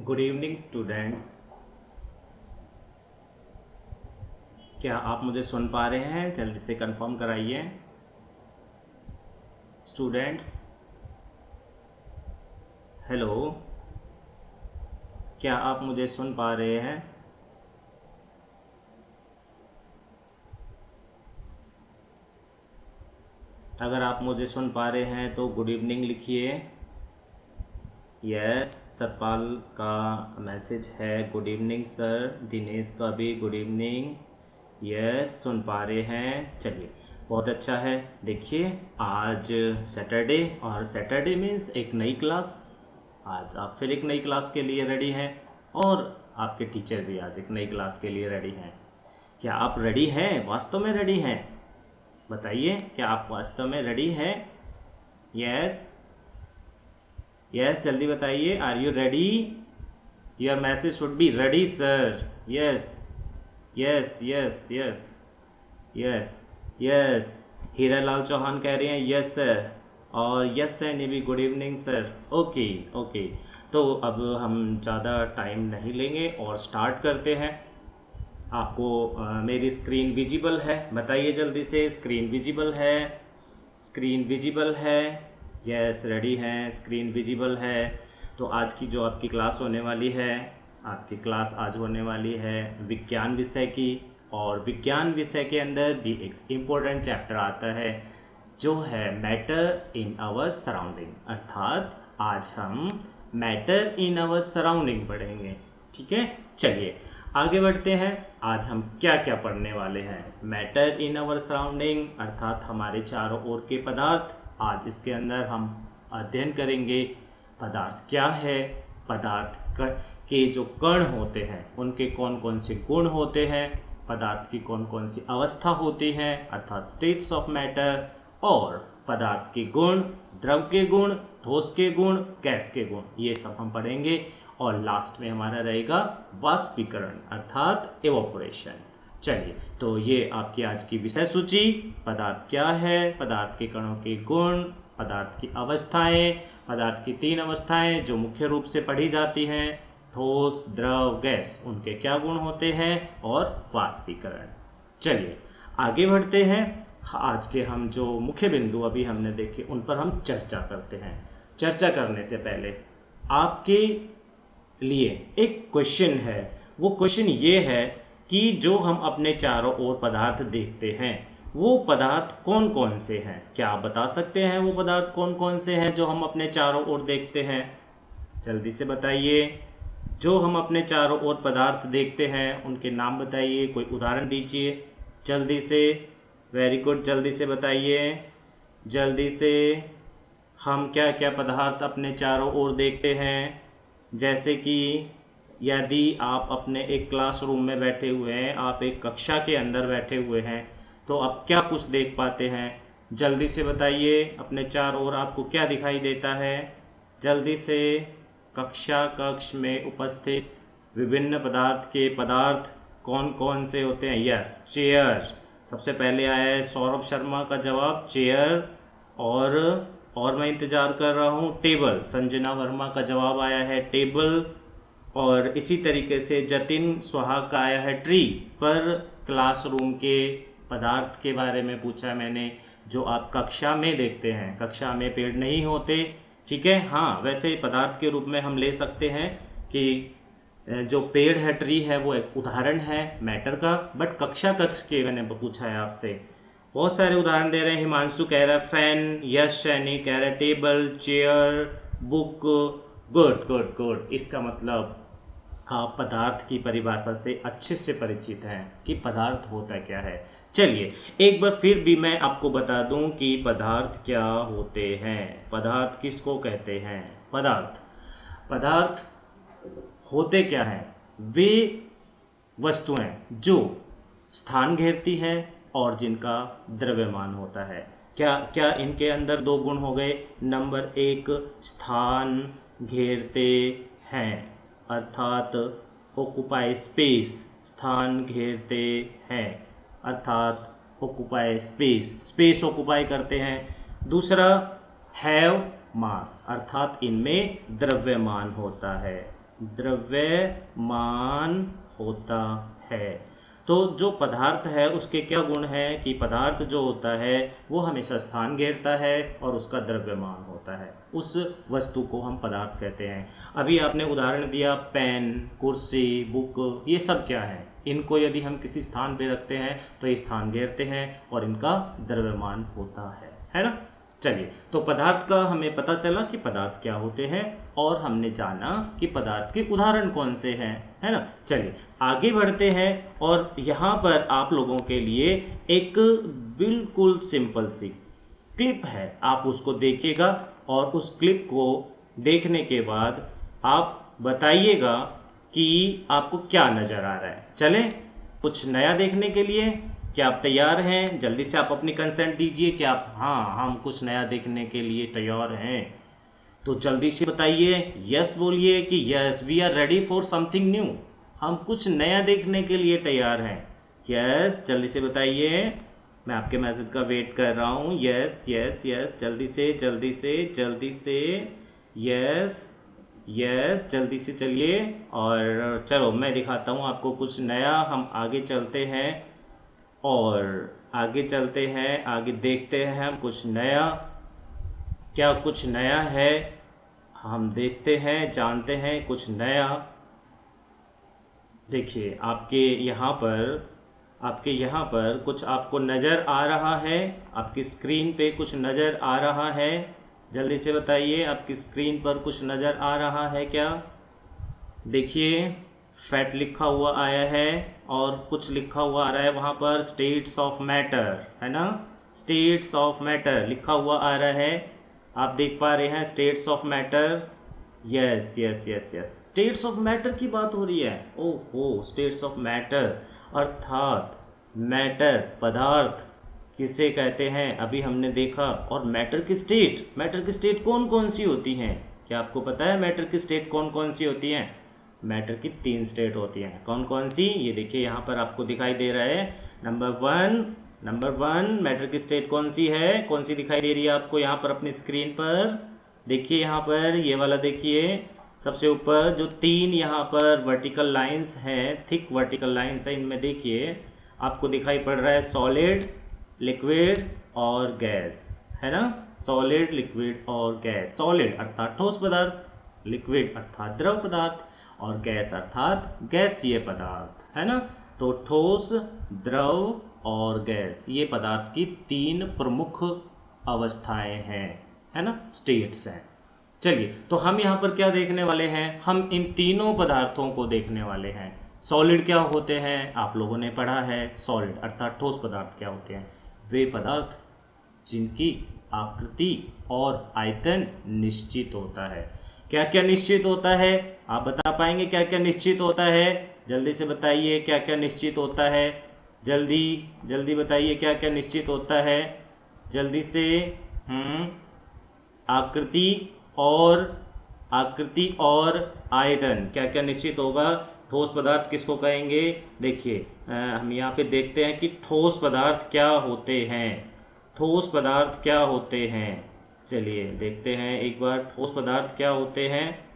Good evening students. क्या आप मुझे सुन पा रहे हैं? जल्दी से कंफर्म कराइए स्टूडेंट्स। हेलो, क्या आप मुझे सुन पा रहे हैं? अगर आप मुझे सुन पा रहे हैं तो गुड इवनिंग लिखिए। यस, सतपाल का मैसेज है गुड इवनिंग सर। दिनेश का भी गुड इवनिंग। यस, सुन पा रहे हैं। चलिए, बहुत अच्छा है। देखिए, आज सैटरडे और सैटरडे मीन्स एक नई क्लास। आज आप फिर एक नई क्लास के लिए रेडी हैं और आपके टीचर भी आज एक नई क्लास के लिए रेडी हैं। क्या आप रेडी हैं? वास्तव में रेडी हैं? बताइए, क्या आप वास्तव में रेडी हैं? यस यस, जल्दी बताइए। Are you ready? Your message should be ready sir. Yes yes yes yes yes yes. Hiralal Chauhan कह रहे हैं यस सर, और यस सर ने भी good evening sir. Okay okay, तो अब हम ज़्यादा टाइम नहीं लेंगे और स्टार्ट करते हैं। आपको मेरी स्क्रीन विजिबल है? बताइए जल्दी से। स्क्रीन विजिबल है? स्क्रीन विजिबल है? यस, रेडी हैं, स्क्रीन विजिबल है। तो आज की जो आपकी क्लास होने वाली है, आपकी क्लास आज होने वाली है विज्ञान विषय की। और विज्ञान विषय के अंदर भी एक इम्पोर्टेंट चैप्टर आता है जो है मैटर इन आवर सराउंडिंग। अर्थात आज हम मैटर इन आवर सराउंडिंग पढ़ेंगे। ठीक है, चलिए आगे बढ़ते हैं। आज हम क्या क्या पढ़ने वाले हैं? मैटर इन आवर सराउंडिंग अर्थात हमारे चारों ओर के पदार्थ। आज इसके अंदर हम अध्ययन करेंगे पदार्थ क्या है, पदार्थ के जो कण होते हैं उनके कौन कौन से गुण होते हैं, पदार्थ की कौन कौन सी अवस्था होती है अर्थात स्टेट्स ऑफ मैटर, और पदार्थ के गुण, द्रव के गुण, ठोस के गुण, गैस के गुण, ये सब हम पढ़ेंगे। और लास्ट में हमारा रहेगा वाष्पीकरण अर्थात इवोपोरेशन। चलिए, तो ये आपकी आज की विषय सूची। पदार्थ क्या है, पदार्थ के कणों के गुण, पदार्थ की अवस्थाएं, पदार्थ की 3 अवस्थाएं जो मुख्य रूप से पढ़ी जाती हैं, ठोस, द्रव, गैस, उनके क्या गुण होते हैं, और वाष्पीकरण। चलिए आगे बढ़ते हैं। आज के हम जो मुख्य बिंदु अभी हमने देखे उन पर हम चर्चा करते हैं। चर्चा करने से पहले आपके लिए एक क्वेश्चन है। वो क्वेश्चन ये है कि जो हम अपने चारों ओर पदार्थ देखते हैं वो पदार्थ कौन कौन से हैं? क्या आप बता सकते हैं वो पदार्थ कौन कौन से हैं जो हम अपने चारों ओर देखते हैं? जल्दी से बताइए। जो हम अपने चारों ओर पदार्थ देखते हैं उनके नाम बताइए, कोई उदाहरण दीजिए जल्दी से। वेरी गुड, जल्दी से बताइए, जल्दी से। हम क्या क्या पदार्थ अपने चारों ओर देखते हैं? जैसे कि यदि आप अपने एक क्लासरूम में बैठे हुए हैं, आप एक कक्षा के अंदर बैठे हुए हैं, तो आप क्या कुछ देख पाते हैं? जल्दी से बताइए। अपने चारों ओर आपको क्या दिखाई देता है? जल्दी से। कक्ष में उपस्थित विभिन्न पदार्थ के पदार्थ कौन कौन से होते हैं? Yes, chair. सबसे पहले आया है सौरभ शर्मा का जवाब, चेयर। और मैं इंतजार कर रहा हूँ टेबल। संजना वर्मा का जवाब आया है टेबल। और इसी तरीके से जतिन सुहाग का आया है ट्री। पर क्लासरूम के पदार्थ के बारे में पूछा मैंने, जो आप कक्षा में देखते हैं। कक्षा में पेड़ नहीं होते, ठीक है। हाँ, वैसे पदार्थ के रूप में हम ले सकते हैं कि जो पेड़ है, ट्री है, वो एक उदाहरण है मैटर का। बट कक्ष के मैंने पूछा है आपसे। बहुत सारे उदाहरण दे रहे हैं। हिमांशु कह रहा है फैन, यश सैनी कह रहा है table, chair, book. Good good good. इसका मतलब आप पदार्थ की परिभाषा से अच्छे से परिचित हैं कि पदार्थ होता क्या है। चलिए एक बार फिर भी मैं आपको बता दूं कि पदार्थ क्या होते हैं। पदार्थ किसको कहते हैं? पदार्थ होते क्या हैं? वे वस्तुएं जो स्थान घेरती हैं और जिनका द्रव्यमान होता है। क्या क्या इनके अंदर 2 गुण हो गए। नंबर 1, स्थान घेरते हैं अर्थात ऑक्युपाई स्पेस। स्थान घेरते हैं अर्थात ऑक्युपाई स्पेस, स्पेस ऑक्युपाई करते हैं। दूसरा, हैव मास अर्थात इनमें द्रव्यमान होता है। द्रव्यमान होता है। तो जो पदार्थ है उसके क्या गुण हैं कि पदार्थ जो होता है वो हमेशा स्थान घेरता है और उसका द्रव्यमान होता है, उस वस्तु को हम पदार्थ कहते हैं। अभी आपने उदाहरण दिया पेन, कुर्सी, बुक, ये सब क्या है, इनको यदि हम किसी स्थान पे रखते हैं तो ये स्थान घेरते हैं और इनका द्रव्यमान होता है ना। चलिए, तो पदार्थ का हमें पता चला कि पदार्थ क्या होते हैं और हमने जाना कि पदार्थ के उदाहरण कौन से हैं, है ना। चलिए आगे बढ़ते हैं और यहाँ पर आप लोगों के लिए एक बिल्कुल सिंपल सी क्लिप है, आप उसको देखिएगा और उस क्लिप को देखने के बाद आप बताइएगा कि आपको क्या नज़र आ रहा है। चलें कुछ नया देखने के लिए, क्या आप तैयार हैं? जल्दी से आप अपनी कंसेंट दीजिए कि आप हाँ हम कुछ नया देखने के लिए तैयार हैं। तो जल्दी से बताइए, यस बोलिए कि yes we are ready for something new, हम कुछ नया देखने के लिए तैयार हैं। यस जल्दी से बताइए, मैं आपके मैसेज का वेट कर रहा हूँ। यस यस यस, जल्दी से जल्दी से जल्दी से, यस यस जल्दी से चलिए। और चलो मैं दिखाता हूँ आपको कुछ नया, हम आगे चलते हैं और आगे चलते हैं, आगे देखते हैं हम कुछ नया, क्या कुछ नया है हम देखते हैं, जानते हैं कुछ नया। देखिए आपके यहाँ पर कुछ आपको नज़र आ रहा है, आपकी स्क्रीन पे कुछ नज़र आ रहा है। जल्दी से बताइए, आपकी स्क्रीन पर कुछ नज़र आ रहा है क्या? देखिए फैट लिखा हुआ आया है और कुछ लिखा हुआ आ रहा है वहाँ पर स्टेट्स ऑफ मैटर, है ना। स्टेट्स ऑफ मैटर लिखा हुआ आ रहा है, आप देख पा रहे हैं states of matter. Yes yes yes yes, states of matter की बात हो रही है। ओहो, स्टेट्स ऑफ मैटर अर्थात मैटर पदार्थ किसे कहते हैं अभी हमने देखा। और मैटर की स्टेट कौन कौन सी होती हैं, क्या आपको पता है मैटर की स्टेट कौन कौन सी होती हैं? मैटर की 3 स्टेट होती हैं। कौन कौन सी? ये देखिए यहाँ पर आपको दिखाई दे रहा है। नंबर वन मैटर की स्टेट कौन सी है, कौन सी दिखाई दे रही है आपको यहाँ पर अपनी स्क्रीन पर? देखिए यहाँ पर ये वाला देखिए, सबसे ऊपर जो 3 यहाँ पर वर्टिकल लाइंस हैं, थिक वर्टिकल लाइंस हैं, इनमें देखिए आपको दिखाई पड़ रहा है सॉलिड, लिक्विड और गैस, है ना। सॉलिड, लिक्विड और गैस। सॉलिड अर्थात ठोस पदार्थ, लिक्विड अर्थात द्रव पदार्थ और गैस अर्थात गैसीय पदार्थ, है ना। तो ठोस, द्रव और गैस, ये पदार्थ की 3 प्रमुख अवस्थाएं हैं, है ना, स्टेट्स हैं। चलिए, तो हम यहाँ पर क्या देखने वाले हैं? हम इन तीनों पदार्थों को देखने वाले हैं। सॉलिड क्या होते हैं आप लोगों ने पढ़ा है, सॉलिड अर्थात ठोस पदार्थ क्या होते हैं? वे पदार्थ जिनकी आकृति और आयतन निश्चित होता है। क्या क्या निश्चित होता है, आप बता पाएंगे क्या क्या निश्चित होता है? जल्दी से बताइए क्या क्या निश्चित होता है, जल्दी जल्दी बताइए क्या क्या निश्चित होता है, जल्दी से। आकृति और आयतन क्या क्या निश्चित होगा? ठोस पदार्थ किसको कहेंगे? देखिए हम यहाँ पे देखते हैं कि ठोस पदार्थ क्या होते हैं, ठोस पदार्थ क्या होते हैं। चलिए देखते हैं एक बार ठोस पदार्थ क्या होते हैं।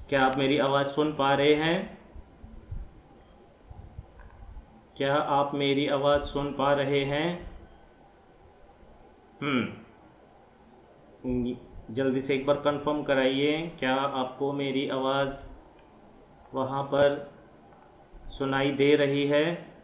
क्या आप मेरी आवाज़ सुन पा रहे हैं? क्या आप मेरी आवाज़ सुन पा रहे हैं? जल्दी से एक बार कंफर्म कराइए, क्या आपको मेरी आवाज़ वहाँ पर सुनाई दे रही है?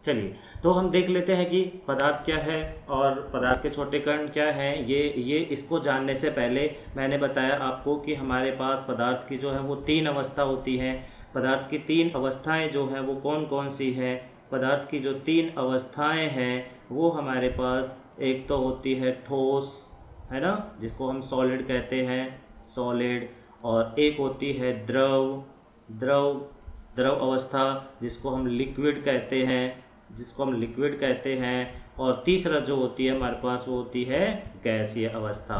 चलिए, तो हम देख लेते हैं कि पदार्थ क्या है और पदार्थ के छोटे कण क्या हैं। ये इसको जानने से पहले मैंने बताया आपको कि हमारे पास पदार्थ की जो है वो 3 अवस्था होती है। पदार्थ की 3 अवस्थाएं जो हैं वो कौन कौन सी है? पदार्थ की जो 3 अवस्थाएं हैं वो हमारे पास एक तो होती है ठोस, है ना, जिसको हम सॉलिड कहते हैं, सॉलिड। और एक होती है द्रव अवस्था, जिसको हम लिक्विड कहते हैं, और तीसरा जो होती है हमारे पास वो होती है गैसीय अवस्था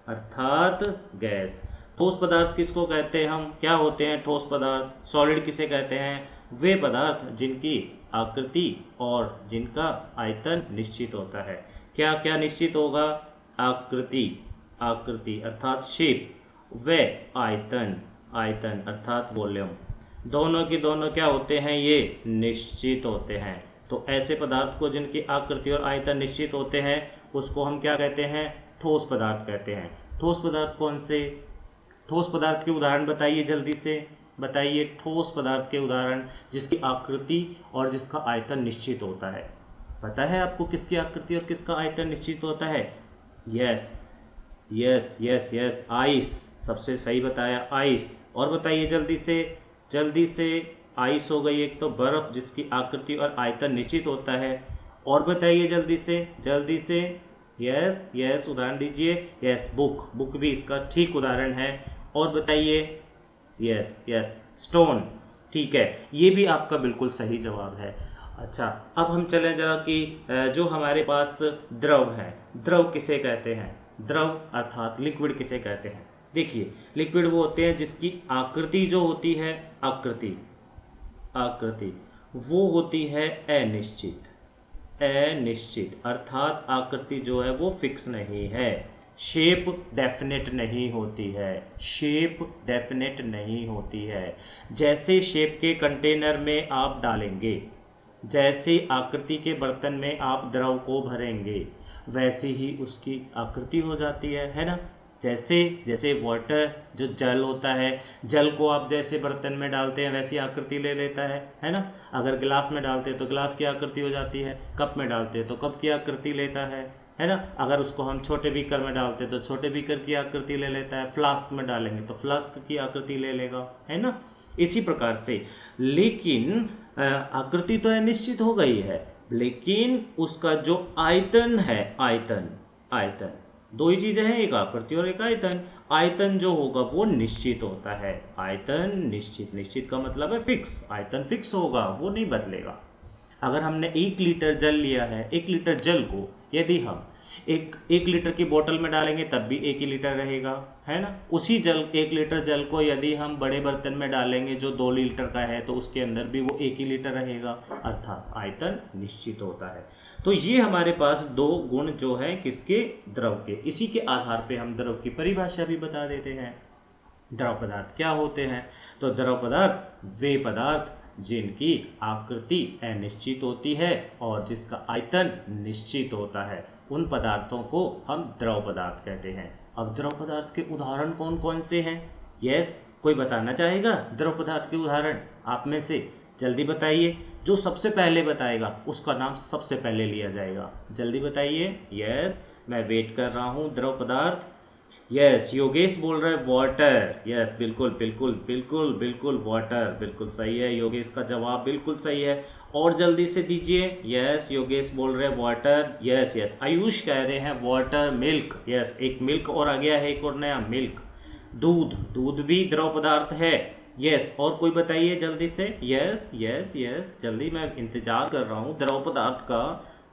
अर्थात गैस। ठोस पदार्थ किसको कहते हैं हम, क्या होते हैं ठोस पदार्थ? सॉलिड किसे कहते हैं? वे पदार्थ जिनकी आकृति और जिनका आयतन निश्चित होता है। क्या क्या निश्चित होगा? आकृति, आकृति अर्थात शेप, व आयतन, आयतन अर्थात वॉल्यूम, दोनों की दोनों क्या होते हैं? ये निश्चित होते हैं। तो ऐसे पदार्थ को जिनकी आकृति और आयतन निश्चित होते हैं उसको हम क्या कहते हैं? ठोस पदार्थ कहते हैं। ठोस पदार्थ कौन से? ठोस पदार्थ के उदाहरण बताइए, जल्दी से बताइए ठोस पदार्थ के उदाहरण जिसकी आकृति और जिसका आयतन निश्चित होता है। पता है आपको किसकी आकृति और किसका आयतन निश्चित होता है? Yes yes yes yes, ice, सबसे सही बताया, आइस। और बताइए जल्दी से, जल्दी से। आइस हो गई एक तो बर्फ जिसकी आकृति और आयतन निश्चित होता है। और बताइए जल्दी से, जल्दी से। यस यस, उदाहरण दीजिए। यस, बुक, बुक भी इसका ठीक उदाहरण है। और बताइए। यस यस, स्टोन, ठीक है, ये भी आपका बिल्कुल सही जवाब है। अच्छा, अब हम चलें जरा कि जो हमारे पास द्रव है, द्रव किसे कहते हैं? द्रव अर्थात लिक्विड किसे कहते हैं? देखिए, लिक्विड वो होते हैं जिसकी आकृति जो होती है, आकृति, आकृति वो होती है अनिश्चित, अनिश्चित अर्थात आकृति जो है वो फिक्स नहीं है। शेप डेफिनेट नहीं होती है, शेप डेफिनेट नहीं होती है। जैसे शेप के कंटेनर में आप डालेंगे, जैसे आकृति के बर्तन में आप द्रव को भरेंगे, वैसे ही उसकी आकृति हो जाती है ना। जैसे जैसे वाटर जो जल होता है, जल को आप जैसे बर्तन में डालते हैं वैसी आकृति ले लेता है ना। अगर गिलास में डालते हैं तो गिलास की आकृति हो जाती है, कप में डालते हैं तो कप की आकृति लेता है ना। अगर उसको हम छोटे बीकर में डालते हैं तो छोटे बीकर की आकृति ले लेता है, फ्लास्क में डालेंगे तो फ्लास्क की आकृति ले लेगा, है ना। इसी प्रकार से, लेकिन आकृति तो निश्चित हो गई है, लेकिन उसका जो आयतन है, आयतन, आयतन, दो ही चीजें हैं, एक आकृति और एक आयतन। आयतन जो होगा वो निश्चित होता है। आयतन निश्चित, निश्चित का मतलब है फिक्स, आयतन फिक्स होगा, वो नहीं बदलेगा। अगर हमने 1 लीटर जल लिया है, 1 लीटर जल को यदि हम एक लीटर की बोतल में डालेंगे तब भी 1 ही लीटर रहेगा, है ना। उसी 1 लीटर जल को यदि हम बड़े बर्तन में डालेंगे जो 2 लीटर का है तो उसके अंदर भी वो 1 ही लीटर रहेगा, अर्थात आयतन निश्चित होता है। तो ये हमारे पास 2 गुण जो है किसके? द्रव के। इसी के आधार पे हम द्रव की परिभाषा भी बता देते हैं। द्रव पदार्थ क्या होते हैं? तो द्रव पदार्थ वे पदार्थ जिनकी आकृति अनिश्चित होती है और जिसका आयतन निश्चित होता है, उन पदार्थों को हम द्रव पदार्थ कहते हैं। अब द्रव पदार्थ के उदाहरण कौन कौन से हैं? यस, कोई बताना चाहेगा द्रव पदार्थ के उदाहरण आप में से? जल्दी बताइए, जो सबसे पहले बताएगा उसका नाम सबसे पहले लिया जाएगा। जल्दी बताइए। यस, मैं वेट कर रहा हूँ। द्रव पदार्थ, यस, योगेश बोल रहे हैं वाटर। यस, बिल्कुल बिल्कुल बिल्कुल बिल्कुल वाटर, बिल्कुल सही है। योगेश का जवाब बिल्कुल सही है। और जल्दी से दीजिए। यस, योगेश बोल रहे हैं वाटर। यस यस, आयुष कह रहे हैं वाटर। मिल्क, यस, एक मिल्क और आ गया है, एक और नया मिल्क। दूध, दूध भी द्रव पदार्थ है। यस, और कोई बताइए जल्दी से। यस यस यस, जल्दी, मैं इंतजार कर रहा हूँ द्रव पदार्थ का,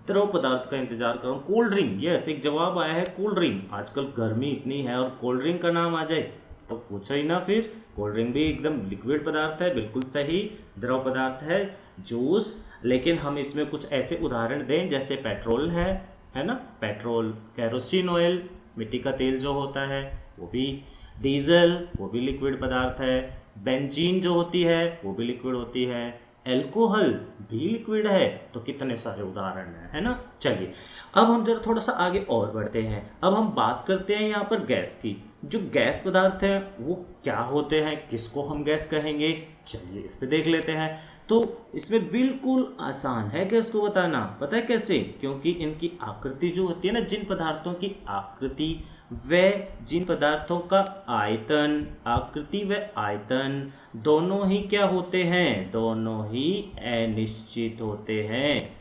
द्रव पदार्थ का इंतजार कर रहा हूँ। कोल्ड ड्रिंक, यस, एक जवाब आया है कोल्ड ड्रिंक। आजकल गर्मी इतनी है और कोल्ड ड्रिंक का नाम आ जाए तो पूछो ही ना फिर। कोल्ड ड्रिंक भी एकदम लिक्विड पदार्थ है, बिल्कुल सही, द्रव पदार्थ है। जूस, लेकिन हम इसमें कुछ ऐसे उदाहरण दें जैसे पेट्रोल है ना, पेट्रोल, कैरोसिन ऑयल, मिट्टी का तेल जो होता है वो भी, डीजल वो भी लिक्विड पदार्थ है, बेंजीन जो होती है वो भी लिक्विड होती है, एल्कोहल भी लिक्विड है। तो कितने सारे उदाहरण हैं, है ना। चलिए, अब हम जरा थोड़ा सा आगे और बढ़ते हैं। अब हम बात करते हैं यहाँ पर गैस की। जो गैस पदार्थ है वो क्या होते हैं, किसको हम गैस कहेंगे? चलिए इस पे देख लेते हैं। तो इसमें बिल्कुल आसान है गैस को बताना। पता है कैसे? क्योंकि इनकी आकृति जो होती है ना, जिन पदार्थों की आकृति व जिन पदार्थों का आयतन, आकृति व आयतन दोनों ही क्या होते हैं? दोनों ही अनिश्चित होते हैं,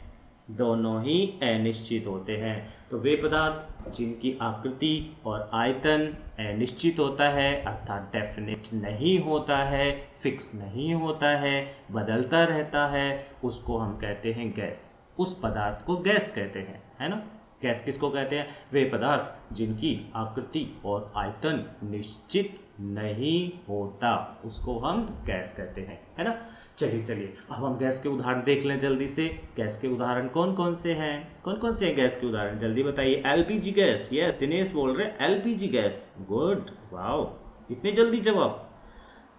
दोनों ही अनिश्चित होते हैं। तो वे पदार्थ जिनकी आकृति और आयतन अनिश्चित होता है, अर्थात डेफिनेट नहीं होता है, फिक्स नहीं होता है, बदलता रहता है, उसको हम कहते हैं गैस। उस पदार्थ को गैस कहते हैं, है ना। गैस किसको कहते हैं? वे पदार्थ जिनकी आकृति और आयतन निश्चित नहीं होता, उसको हम गैस कहते हैं, है ना। चलिए चलिए अब हम गैस के उदाहरण देख लें जल्दी से। गैस के उदाहरण कौन कौन से हैं, कौन कौन से हैं गैस के उदाहरण, जल्दी बताइए। एलपीजी गैस, यस दिनेश बोल रहे हैं एलपीजी गैस, गुड, वाओ, इतनी जल्दी जवाब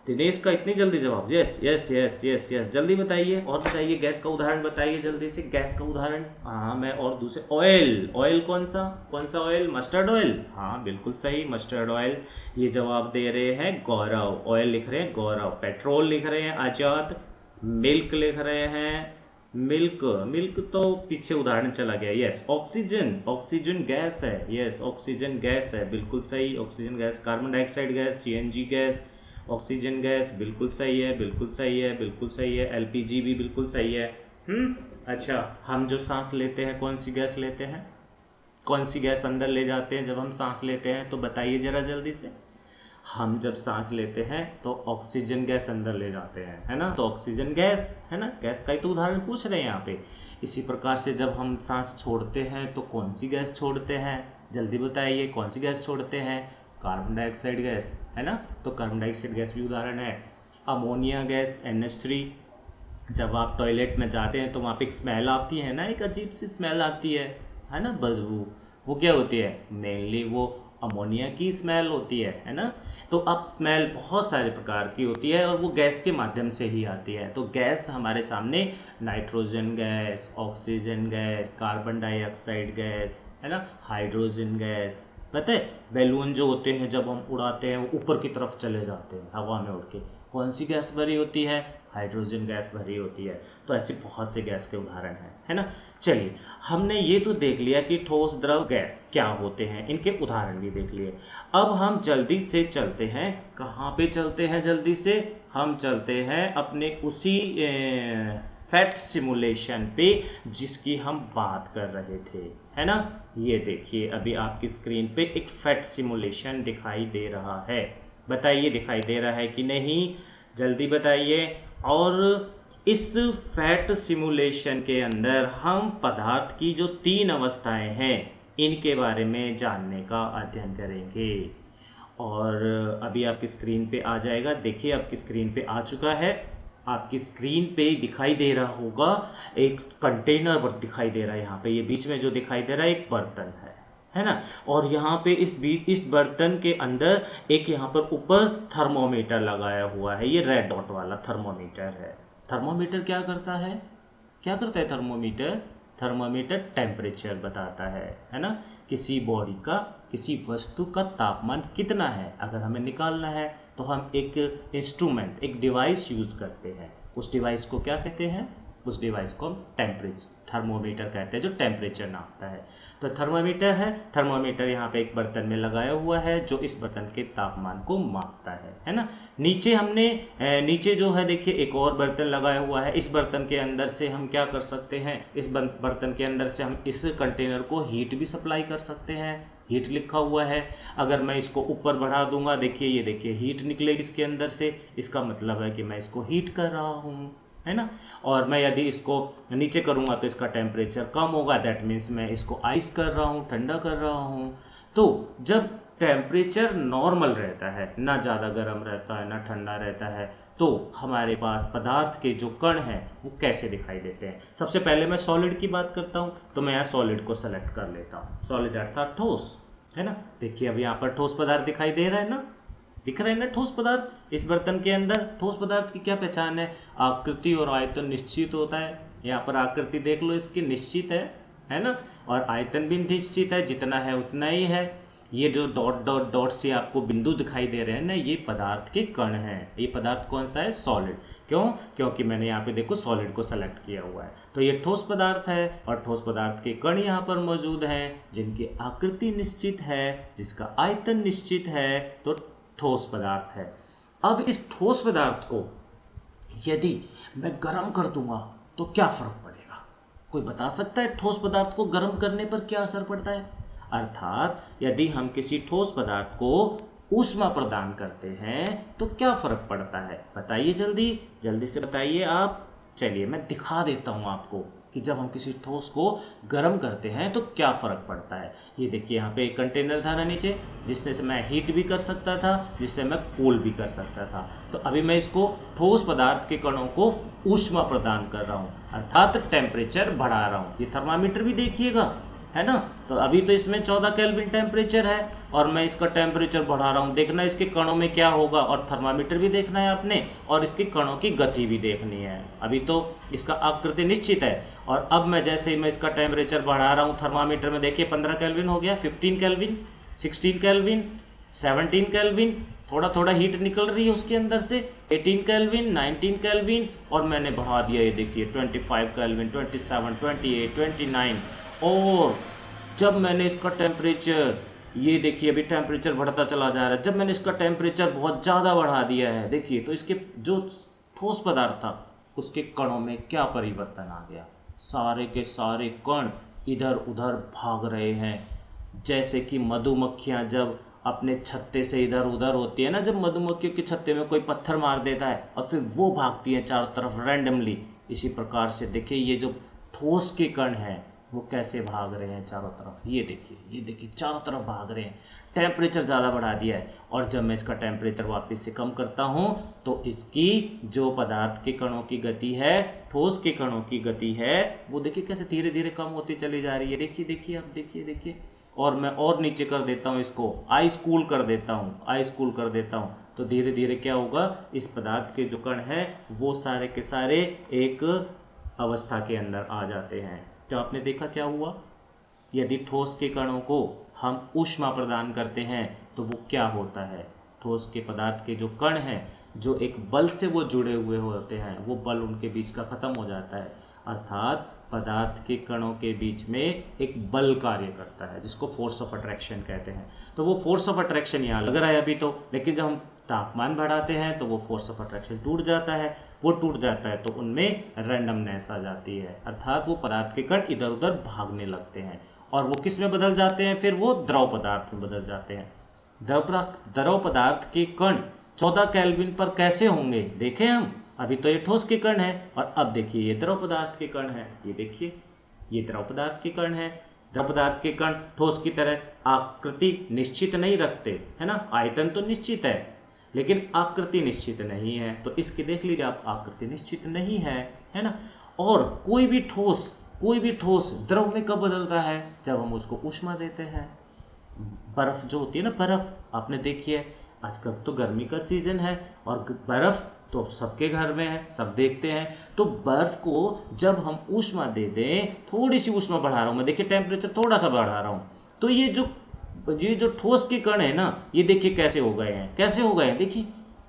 दिनेश का, इतनी जल्दी जवाब, yes yes yes yes yes, जल्दी बताइए और बताइए गैस का उदाहरण बताइए जल्दी से, गैस का उदाहरण। हाँ मैं और दूसरे, ऑयल, ऑयल कौन सा ऑयल, मस्टर्ड ऑयल, हाँ बिल्कुल सही मस्टर्ड ऑयल। ये जवाब दे रहे हैं गौरव, ऑयल लिख रहे हैं गौरव, पेट्रोल लिख रहे हैं आजाद, मिल्क लिख रहे हैं, मिल्क, मिल्क तो पीछे उदाहरण चला गया, यस। ऑक्सीजन, ऑक्सीजन गैस है, यस ऑक्सीजन गैस है, बिल्कुल सही oxygen gas. Carbon dioxide gas, CNG gas, oxygen gas, बिल्कुल सही है, बिल्कुल सही है, बिल्कुल सही है। एलपीजी भी बिल्कुल सही है। अच्छा, हम जो सांस लेते हैं कौन सी गैस लेते हैं, कौन सी गैस अंदर ले जाते हैं जब हम सांस लेते हैं, तो बताइए जरा जल्दी से। हम जब सांस लेते हैं तो ऑक्सीजन गैस अंदर ले जाते हैं, है ना, तो ऑक्सीजन गैस है ना, गैस का ही तो उदाहरण पूछ रहे हैं यहाँ पे। इसी प्रकार से जब हम सांस छोड़ते हैं तो कौन सी गैस छोड़ते हैं, जल्दी बताइए कौन सी गैस छोड़ते हैं, कार्बन डाइऑक्साइड गैस, है ना, तो कार्बन डाइऑक्साइड गैस भी उदाहरण है। अमोनिया गैस, NH3, जब आप टॉयलेट में जाते हैं तो वहाँ पे एक स्मेल आती है ना, एक अजीब सी स्मेल आती है ना, बदबू, वो क्या होती है, मेनली वो अमोनिया की स्मेल होती है ना। तो अब स्मेल बहुत सारे प्रकार की होती है और वो गैस के माध्यम से ही आती है। तो गैस हमारे सामने nitrogen gas, oxygen gas, carbon dioxide gas, है ना, हाइड्रोजन गैस, पता है बैलून जो होते हैं जब हम उड़ाते हैं वो ऊपर की तरफ चले जाते हैं हवा में उड़ के, कौन सी गैस भरी होती है, हाइड्रोजन गैस भरी होती है। तो ऐसे बहुत से गैस के उदाहरण हैं, है ना। चलिए हमने ये तो देख लिया कि ठोस द्रव गैस क्या होते हैं, इनके उदाहरण भी देख लिए। अब हम जल्दी से चलते हैं, कहाँ पे चलते हैं, जल्दी से हम चलते हैं अपने उसी फैक्ट सिमुलेशन पे जिसकी हम बात कर रहे थे, है ना। ये देखिए अभी आपकी स्क्रीन पे एक फैक्ट सिमुलेशन दिखाई दे रहा है, बताइए दिखाई दे रहा है कि नहीं, जल्दी बताइए। और इस फैक्ट सिमुलेशन के अंदर हम पदार्थ की जो 3 अवस्थाएं हैं इनके बारे में जानने का अध्ययन करेंगे। और अभी आपकी स्क्रीन पे आ जाएगा, देखिए आपकी स्क्रीन पे आ चुका है, आपकी स्क्रीन पे दिखाई दे रहा होगा एक कंटेनर दिखाई दे रहा है, यहाँ पे ये बीच में जो दिखाई दे रहा है एक बर्तन है ना। और यहाँ पे इस बर्तन के अंदर एक यहाँ पर ऊपर थर्मोमीटर लगाया हुआ है, ये रेड डॉट वाला थर्मोमीटर है। थर्मोमीटर क्या करता है, क्या करता है थर्मोमीटर, थर्मोमीटर टेम्परेचर बताता है ना, किसी बॉडी का, किसी वस्तु का तापमान कितना है अगर हमें निकालना है तो हम एक इंस्ट्रूमेंट, एक डिवाइस यूज़ करते हैं। उस डिवाइस को क्या कहते हैं, उस डिवाइस को हम टेम्परेचर, थर्मोमीटर कहते हैं, जो टेम्परेचर नापता है। तो थर्मोमीटर है, थर्मोमीटर यहाँ पे एक बर्तन में लगाया हुआ है जो इस बर्तन के तापमान को मापता है ना। नीचे हमने नीचे जो है देखिए एक और बर्तन लगाया हुआ है, इस बर्तन के अंदर से हम क्या कर सकते हैं, इस बर्तन के अंदर से हम इस कंटेनर को हीट भी सप्लाई कर सकते हैं, हीट लिखा हुआ है। अगर मैं इसको ऊपर बढ़ा दूंगा, देखिए ये देखिए हीट निकलेगी इसके अंदर से, इसका मतलब है कि मैं इसको हीट कर रहा हूँ, है ना। और मैं यदि इसको नीचे करूँगा तो इसका टेम्परेचर कम होगा, दैट मीन्स मैं इसको आइस कर रहा हूँ, ठंडा कर रहा हूँ। तो जब टेम्परेचर नॉर्मल रहता है, ना ज़्यादा गर्म रहता है ना ठंडा रहता है, तो हमारे पास पदार्थ के जो कण हैं वो कैसे दिखाई देते हैं। सबसे पहले मैं सॉलिड की बात करता हूँ, तो मैं यहाँ सॉलिड को सेलेक्ट कर लेता हूँ, सॉलिड अर्थात ठोस, है ना। देखिए अब यहाँ पर ठोस पदार्थ दिखाई दे रहा है ना, दिख रहा है ना ठोस पदार्थ। इस बर्तन के अंदर ठोस पदार्थ की क्या पहचान है, आकृति और आयतन निश्चित होता है। यहाँ पर आकृति देख लो इसकी निश्चित है ना, और आयतन भी निश्चित है, जितना है उतना ही है। ये जो डॉट डॉट डॉट से आपको बिंदु दिखाई दे रहे हैं ना, ये पदार्थ के कण हैं। ये पदार्थ कौन सा है, सॉलिड। क्यों, क्योंकि मैंने यहाँ पे देखो सॉलिड को सेलेक्ट किया हुआ है, तो ये ठोस पदार्थ है और ठोस पदार्थ के कण यहाँ पर मौजूद हैं जिनकी आकृति निश्चित है, जिसका आयतन निश्चित है, तो ठोस पदार्थ है। अब इस ठोस पदार्थ को यदि मैं गर्म कर दूंगा तो क्या फर्क पड़ेगा, कोई बता सकता है ठोस पदार्थ को गर्म करने पर क्या असर पड़ता है। अर्थात यदि हम किसी ठोस पदार्थ को ऊष्मा प्रदान करते हैं तो क्या फर्क पड़ता है, बताइए जल्दी, जल्दी से बताइए आप। चलिए मैं दिखा देता हूँ आपको, कि जब हम किसी ठोस को गर्म करते हैं तो क्या फ़र्क पड़ता है। ये देखिए यहाँ पे एक कंटेनर था ना नीचे, जिससे से मैं हीट भी कर सकता था, जिससे मैं कूल भी कर सकता था। तो अभी मैं इसको ठोस पदार्थ के कणों को ऊष्मा प्रदान कर रहा हूँ, अर्थात टेम्परेचर बढ़ा रहा हूँ। ये थर्मामीटर भी देखिएगा, है ना। तो अभी तो इसमें 14 केल्विन टेम्परेचर है और मैं इसका टेम्परेचर बढ़ा रहा हूँ। देखना इसके कणों में क्या होगा, और थर्मामीटर भी देखना है आपने, और इसके कणों की गति भी देखनी है। अभी तो इसका आकृति निश्चित है, और अब मैं जैसे ही मैं इसका टेम्परेचर बढ़ा रहा हूँ थर्मामीटर में, देखिए 15 केल्विन हो गया, 15 केल्विन, 16 केल्विन, 17 केल्विन, थोड़ा थोड़ा हीट निकल रही है उसके अंदर से, 18 केल्विन, 19 केल्विन, और मैंने बढ़ा दिया, ये देखिए 25 केल्विन, 27, 28, 29। और जब मैंने इसका टेम्परेचर, ये देखिए अभी टेम्परेचर बढ़ता चला जा रहा है, जब मैंने इसका टेम्परेचर बहुत ज़्यादा बढ़ा दिया है, देखिए तो इसके जो ठोस पदार्थ था उसके कणों में क्या परिवर्तन आ गया। सारे के सारे कण इधर उधर भाग रहे हैं, जैसे कि मधुमक्खियाँ जब अपने छत्ते से इधर उधर होती है ना, जब मधुमक्खियों के छत्ते में कोई पत्थर मार देता है और फिर वो भागती हैं चारों तरफ रैंडमली, इसी प्रकार से देखिए ये जो ठोस के कण हैं वो कैसे भाग रहे हैं चारों तरफ। ये देखिए चारों तरफ भाग रहे हैं। टेम्परेचर ज़्यादा बढ़ा दिया है, और जब मैं इसका टेम्परेचर वापस से कम करता हूँ तो इसकी जो पदार्थ के कणों की गति है, ठोस के कणों की गति है, वो देखिए कैसे धीरे धीरे कम होती चली जा रही है। देखिए अब देखिए, और मैं और नीचे कर देता हूँ इसको, आइस कूल कर देता हूँ, तो धीरे धीरे क्या होगा, इस पदार्थ के जो कण हैं वो सारे के सारे एक अवस्था के अंदर आ जाते हैं। तो आपने देखा क्या हुआ, यदि ठोस के कणों को हम ऊष्मा प्रदान करते हैं तो वो क्या होता है, ठोस के पदार्थ के जो कण हैं, जो एक बल से वो जुड़े हुए होते हैं, वो बल उनके बीच का खत्म हो जाता है, अर्थात पदार्थ के कणों के बीच में एक बल कार्य करता है जिसको फोर्स ऑफ अट्रैक्शन कहते हैं। तो वो फोर्स ऑफ अट्रैक्शन यहाँ लग रहा है अभी तो, लेकिन जब हम तापमान बढ़ाते हैं तो वो फोर्स ऑफ अट्रैक्शन टूट जाता है। वो टूट जाता है तो उनमें रैंडमनेस आ जाती है, अर्थात वो पदार्थ के कण इधर उधर भागने लगते हैं, और वो किस में बदल जाते हैं, फिर वो द्रव पदार्थ में बदल जाते हैं। द्रव पदार्थ के कण 14 केल्विन पर कैसे होंगे देखें हम। अभी तो ये ठोस के कण है, और अब देखिए ये द्रव पदार्थ के कण है। ये देखिए ये द्रव पदार्थ के कण है। द्रव पदार्थ के कण ठोस की तरह आकृति निश्चित नहीं रखते, है ना। आयतन तो निश्चित है लेकिन आकृति निश्चित नहीं है। तो इसके देख लीजिए आप, आकृति निश्चित नहीं है ना। और कोई भी ठोस द्रव में कब बदलता है, जब हम उसको ऊष्मा देते हैं। बर्फ जो होती है ना, बर्फ आपने देखी है, आजकल तो गर्मी का सीजन है और बर्फ तो सबके घर में है, सब देखते हैं। तो बर्फ को जब हम ऊष्मा दे दें, थोड़ी सी ऊष्मा बढ़ा रहा हूँ मैं, देखिए टेम्परेचर थोड़ा सा बढ़ा रहा हूँ, तो ये जो ठोस के कण है ना, ये देखिए कैसे हो गए हैं,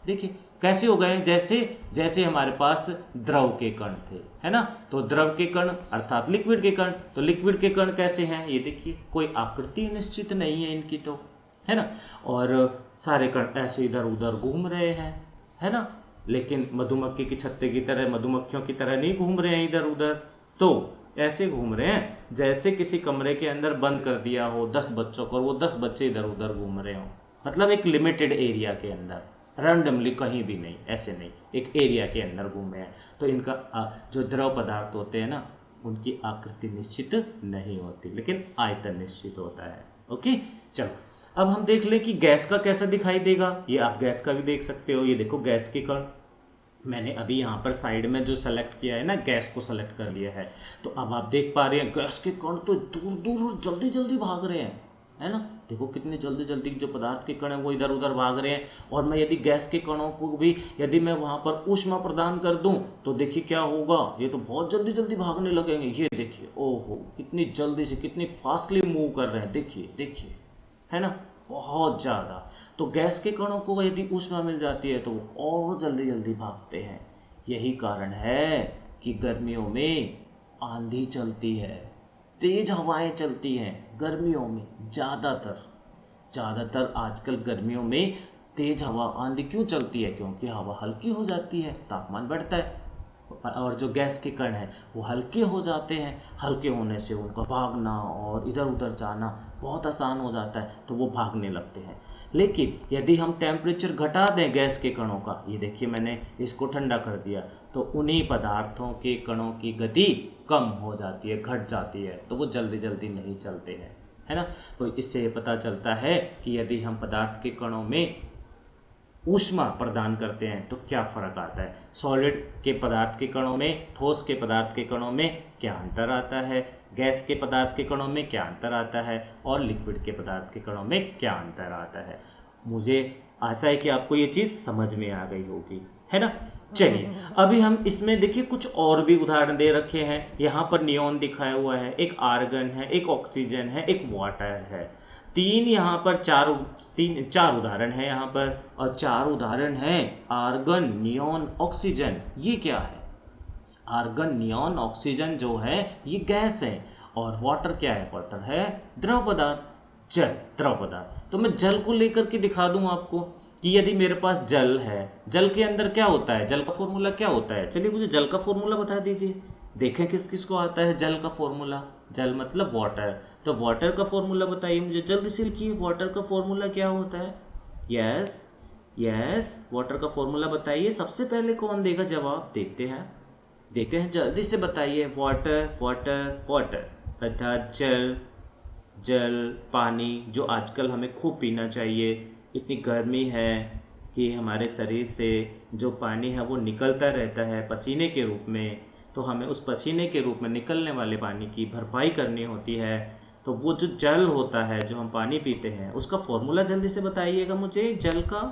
देखिए कैसे हो गए हैं, जैसे हमारे पास द्रव के कण थे, है ना। तो द्रव के कण अर्थात लिक्विड के कण, तो लिक्विड के कण कैसे हैं, ये देखिए कोई आकृति निश्चित नहीं है इनकी, तो है ना। और सारे कण ऐसे इधर उधर घूम रहे हैं, है ना। लेकिन मधुमक्खी की छत्ते की तरह, मधुमक्खियों की तरह नहीं घूम रहे हैं इधर उधर, तो ऐसे घूम रहे हैं जैसे किसी कमरे के अंदर बंद कर दिया हो 10 बच्चों को, और वो 10 बच्चे इधर उधर घूम रहे हों, मतलब एक लिमिटेड एरिया के अंदर, रैंडमली कहीं भी नहीं, ऐसे नहीं, एक एरिया के अंदर घूम रहे हैं। तो इनका जो द्रव पदार्थ होते हैं ना, उनकी आकृति निश्चित नहीं होती, लेकिन आयतन निश्चित होता है। ओके, चलो अब हम देख लें कि गैस का कैसा दिखाई देगा। ये आप गैस का भी देख सकते हो, ये देखो गैस के कण, मैंने अभी यहाँ पर साइड में जो सेलेक्ट किया है ना, गैस को सेलेक्ट कर लिया है। तो अब आप देख पा रहे हैं गैस के कण तो दूर दूर जल्दी जल्दी भाग रहे हैं, है ना। देखो कितने जल्दी जल्दी जो पदार्थ के कण हैं वो इधर उधर भाग रहे हैं। और मैं यदि गैस के कणों को भी यदि मैं वहाँ पर ऊष्मा प्रदान कर दूँ तो देखिए क्या होगा, ये तो बहुत जल्दी जल्दी भागने लगेंगे। ये देखिए, ओहो कितनी जल्दी से, कितनी फास्टली मूव कर रहे हैं, देखिए, है ना, बहुत ज़्यादा। तो गैस के कणों को यदि ऊष्मा मिल जाती है तो वो और जल्दी जल्दी भागते हैं। यही कारण है कि गर्मियों में आंधी चलती है, तेज हवाएं चलती हैं गर्मियों में, ज़्यादातर आजकल गर्मियों में तेज हवा आंधी क्यों चलती है, क्योंकि हवा हल्की हो जाती है, तापमान बढ़ता है। और जो गैस के कण हैं वो हल्के हो जाते हैं। हल्के होने से उनका भागना और इधर उधर जाना बहुत आसान हो जाता है, तो वो भागने लगते हैं। लेकिन यदि हम टेम्परेचर घटा दें गैस के कणों का, ये देखिए मैंने इसको ठंडा कर दिया, तो उन्हीं पदार्थों के कणों की गति कम हो जाती है, घट जाती है, तो वो जल्दी जल्दी नहीं चलते हैं, है ना। तो इससे ये पता चलता है कि यदि हम पदार्थ के कणों में ऊष्मा प्रदान करते हैं तो क्या फर्क आता है। सॉलिड के पदार्थ के कणों में, ठोस के पदार्थ के कणों में क्या अंतर आता है, गैस के पदार्थ के कणों में क्या अंतर आता है, और लिक्विड के पदार्थ के कणों में क्या अंतर आता है। मुझे आशा है कि आपको ये चीज़ समझ में आ गई होगी, है ना। चलिए अभी हम इसमें देखिए कुछ और भी उदाहरण दे रखे हैं। यहाँ पर नियॉन दिखाया हुआ है, एक आर्गन है, एक ऑक्सीजन है, एक वाटर है। तीन यहाँ पर चार उदाहरण है यहाँ पर, और चार उदाहरण हैं आर्गन, नियॉन, ऑक्सीजन। ये क्या है? आर्गन, नियॉन, ऑक्सीजन जो है ये गैस है, और वाटर क्या है? वाटर है द्रव पदार्थ, जल, द्रव पदार्थ। तो मैं जल को लेकर के दिखा दूं आपको कि यदि मेरे पास जल है, जल के अंदर क्या होता है, जल का फॉर्मूला क्या होता है। चलिए मुझे जल का फॉर्मूला बता दीजिए, देखें किस किस को आता है जल का फॉर्मूला। जल मतलब वाटर, तो वाटर का फॉर्मूला बताइए मुझे, जल्दी से लिखिए। वाटर का फॉर्मूला क्या होता है? यस यस, वाटर का फॉर्मूला बताइए। सबसे पहले कौन देगा जवाब, देखते हैं जल्दी से बताइए। वाटर वाटर वाटर अर्थात जल, जल, पानी, जो आजकल हमें खूब पीना चाहिए। इतनी गर्मी है कि हमारे शरीर से जो पानी है वो निकलता रहता है पसीने के रूप में, तो हमें उस पसीने के रूप में निकलने वाले पानी की भरपाई करनी होती है। तो वो जो जल होता है, जो हम पानी पीते हैं, उसका फॉर्मूला जल्दी से बताइएगा मुझे जल का।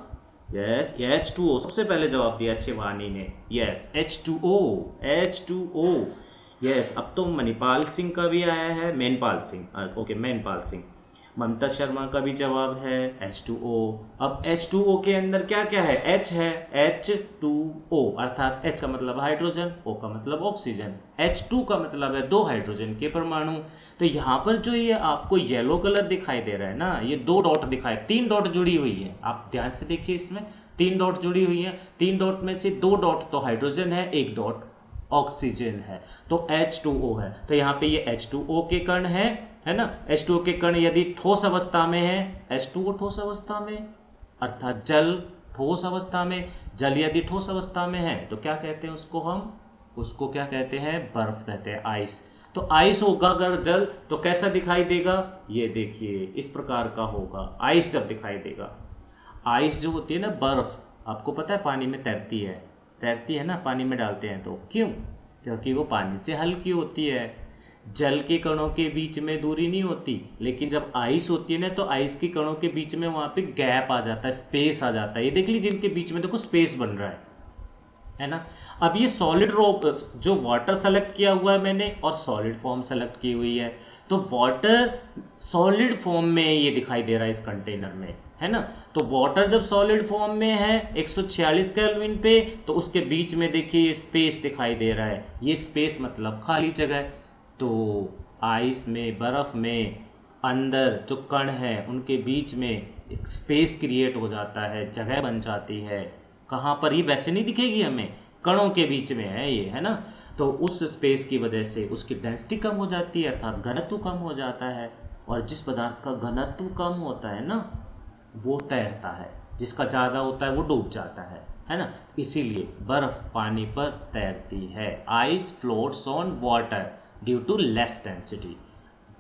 यस, H2O, सबसे पहले जवाब दिया शिवानी ने। Yes, H2O, H2O। यस, अब तो मणिपाल सिंह का भी आया है, मैनपाल सिंह, ओके मैनपाल सिंह। ममता शर्मा का भी जवाब है H2O। अब H2O के अंदर क्या क्या है? H है, H2O अर्थात H का मतलब हाइड्रोजन, O का मतलब ऑक्सीजन, H2 का मतलब है दो हाइड्रोजन के परमाणु। तो यहाँ पर जो ये आपको येलो कलर दिखाई दे रहा है ना, ये दो डॉट दिखाई, तीन डॉट जुड़ी हुई है, आप ध्यान से देखिए, इसमें तीन डॉट जुड़ी हुई है। तीन डॉट में से दो डॉट तो हाइड्रोजन है, एक डॉट ऑक्सीजन है, तो H2O है। तो यहाँ पे ये H2O के कण है ना। H2O के कण यदि ठोस अवस्था में है, H2O ठोस अवस्था में, अर्थात जल ठोस अवस्था में, जल यदि ठोस अवस्था में है तो क्या कहते हैं उसको क्या कहते हैं? बर्फ कहते हैं, आइस। तो आइस होगा अगर जल, तो कैसा दिखाई देगा? ये देखिए इस प्रकार का होगा आइस जब दिखाई देगा। आइस जो होती है ना, बर्फ, आपको पता है पानी में तैरती है ना, पानी में डालते हैं तो क्यों? क्योंकि वो पानी से हल्की होती है। जल के कणों के बीच में दूरी नहीं होती, लेकिन जब आइस होती है ना, तो आइस के कणों के बीच में वहाँ पे गैप आ जाता है, स्पेस आ जाता है। ये देख लीजिए इनके बीच में देखो स्पेस बन रहा है ना। अब ये सॉलिड जो वाटर सेलेक्ट किया हुआ है मैंने, और सॉलिड फॉर्म सेलेक्ट की हुई है, तो वाटर सॉलिड फॉर्म में ये दिखाई दे रहा है इस कंटेनर में, है ना। तो वाटर जब सॉलिड फॉर्म में है 146 केल्विन पे, तो उसके बीच में देखिए ये स्पेस दिखाई दे रहा है, ये स्पेस मतलब खाली जगह। तो आइस में, बर्फ में अंदर जो कण है उनके बीच में एक स्पेस क्रिएट हो जाता है, जगह बन जाती है। कहाँ पर? ये वैसे नहीं दिखेगी हमें, कणों के बीच में है ये, है ना। तो उस स्पेस की वजह से उसकी डेंसिटी कम हो जाती है, अर्थात घनत्व कम हो जाता है। और जिस पदार्थ का घनत्व कम होता है ना, वो तैरता है, जिसका ज़्यादा होता है वो डूब जाता है ना। इसीलिए बर्फ पानी पर तैरती है। Ice floats on water due to less density.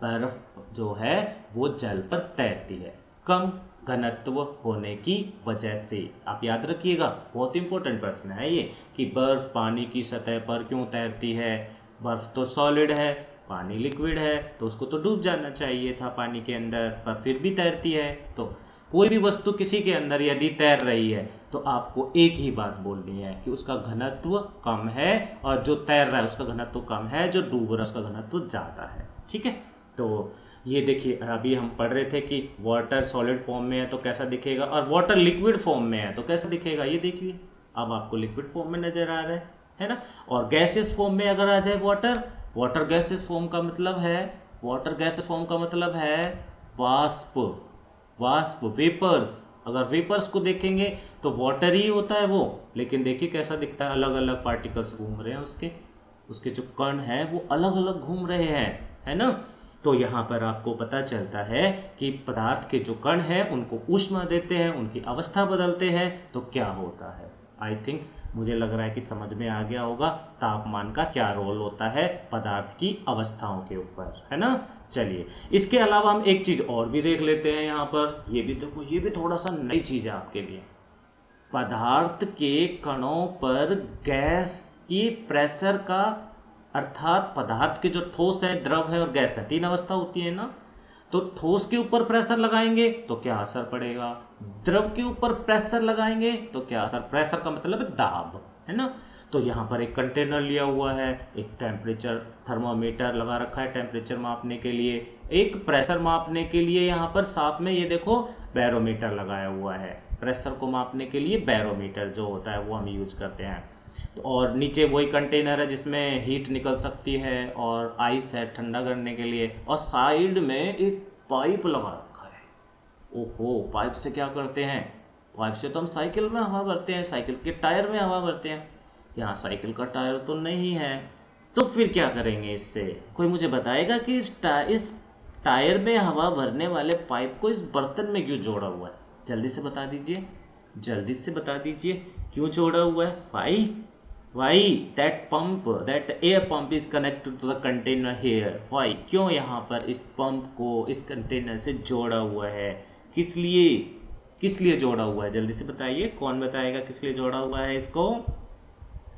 बर्फ जो है वो जल पर तैरती है कम घनत्व होने की वजह से। आप याद रखिएगा, बहुत इंपॉर्टेंट प्रश्न है ये, कि बर्फ पानी की सतह पर क्यों तैरती है। बर्फ तो सॉलिड है, पानी लिक्विड है, तो उसको तो डूब जाना चाहिए था पानी के अंदर, पर फिर भी तैरती है। तो कोई भी वस्तु किसी के अंदर यदि तैर रही है, तो आपको एक ही बात बोलनी है कि उसका घनत्व कम है, और जो तैर रहा है उसका घनत्व कम है, जो डूब रहा है उसका घनत्व ज़्यादा है। ठीक है, तो ये देखिए अभी हम पढ़ रहे थे कि वाटर सॉलिड फॉर्म में है तो कैसा दिखेगा, और वाटर लिक्विड फॉर्म में है तो कैसा दिखेगा। ये देखिए अब आपको लिक्विड फॉर्म में नजर आ रहा है ना। और गैसियस फॉर्म में अगर आ जाए वाटर गैसियस फॉर्म का मतलब है, वाटर गैस फॉर्म का मतलब है वाष्प, वेपर्स, अगर वेपर्स को देखेंगे तो वाटर ही होता है वो, लेकिन देखिए कैसा दिखता है, अलग अलग पार्टिकल्स घूम रहे हैं उसके उसके जो कण हैं वो अलग अलग घूम रहे हैं, है ना। तो यहाँ पर आपको पता चलता है कि पदार्थ के जो कण हैं उनको ऊष्मा देते हैं, उनकी अवस्था बदलते हैं तो क्या होता है। आई थिंक मुझे लग रहा है कि समझ में आ गया होगा तापमान का क्या रोल होता है पदार्थ की अवस्थाओं के ऊपर, है ना। चलिए इसके अलावा हम एक चीज और भी देख लेते हैं यहाँ पर, ये भी देखो, ये भी थोड़ा सा नई चीज है आपके लिए। पदार्थ के कणों पर गैस की प्रेशर का, अर्थात पदार्थ के जो ठोस है, द्रव है और गैस है, तीन अवस्था होती है ना। तो ठोस के ऊपर प्रेशर लगाएंगे तो क्या असर पड़ेगा, द्रव के ऊपर प्रेशर लगाएंगे तो क्या असर, प्रेशर का मतलब है दाब, है ना। तो यहाँ पर एक कंटेनर लिया हुआ है, एक टेम्परेचर थर्मामीटर लगा रखा है टेम्परेचर मापने के लिए, एक प्रेशर मापने के लिए यहाँ पर साथ में ये देखो बैरोमीटर लगाया हुआ है, प्रेशर को मापने के लिए बैरोमीटर जो होता है वो हम यूज करते हैं। तो और नीचे वही कंटेनर है जिसमें हीट निकल सकती है और आइस है ठंडा करने के लिए, और साइड में एक पाइप लगा रखा है। ओहो, पाइप से क्या करते हैं, पाइप से तो हम साइकिल में हवा भरते हैं, साइकिल के टायर में हवा भरते हैं। यहाँ साइकिल का टायर तो नहीं है, तो फिर क्या करेंगे इससे, कोई मुझे बताएगा कि इस टायर में हवा भरने वाले पाइप को इस बर्तन में क्यों जोड़ा हुआ है, जल्दी से बता दीजिए, जल्दी से बता दीजिए क्यों जोड़ा हुआ है। Why that air pump is connected to the container here, why, क्यों यहाँ पर इस पंप को इस कंटेनर से जोड़ा हुआ है, किस लिए जोड़ा हुआ है, जल्दी से बताइए, कौन बताएगा किस लिए जोड़ा हुआ है इसको।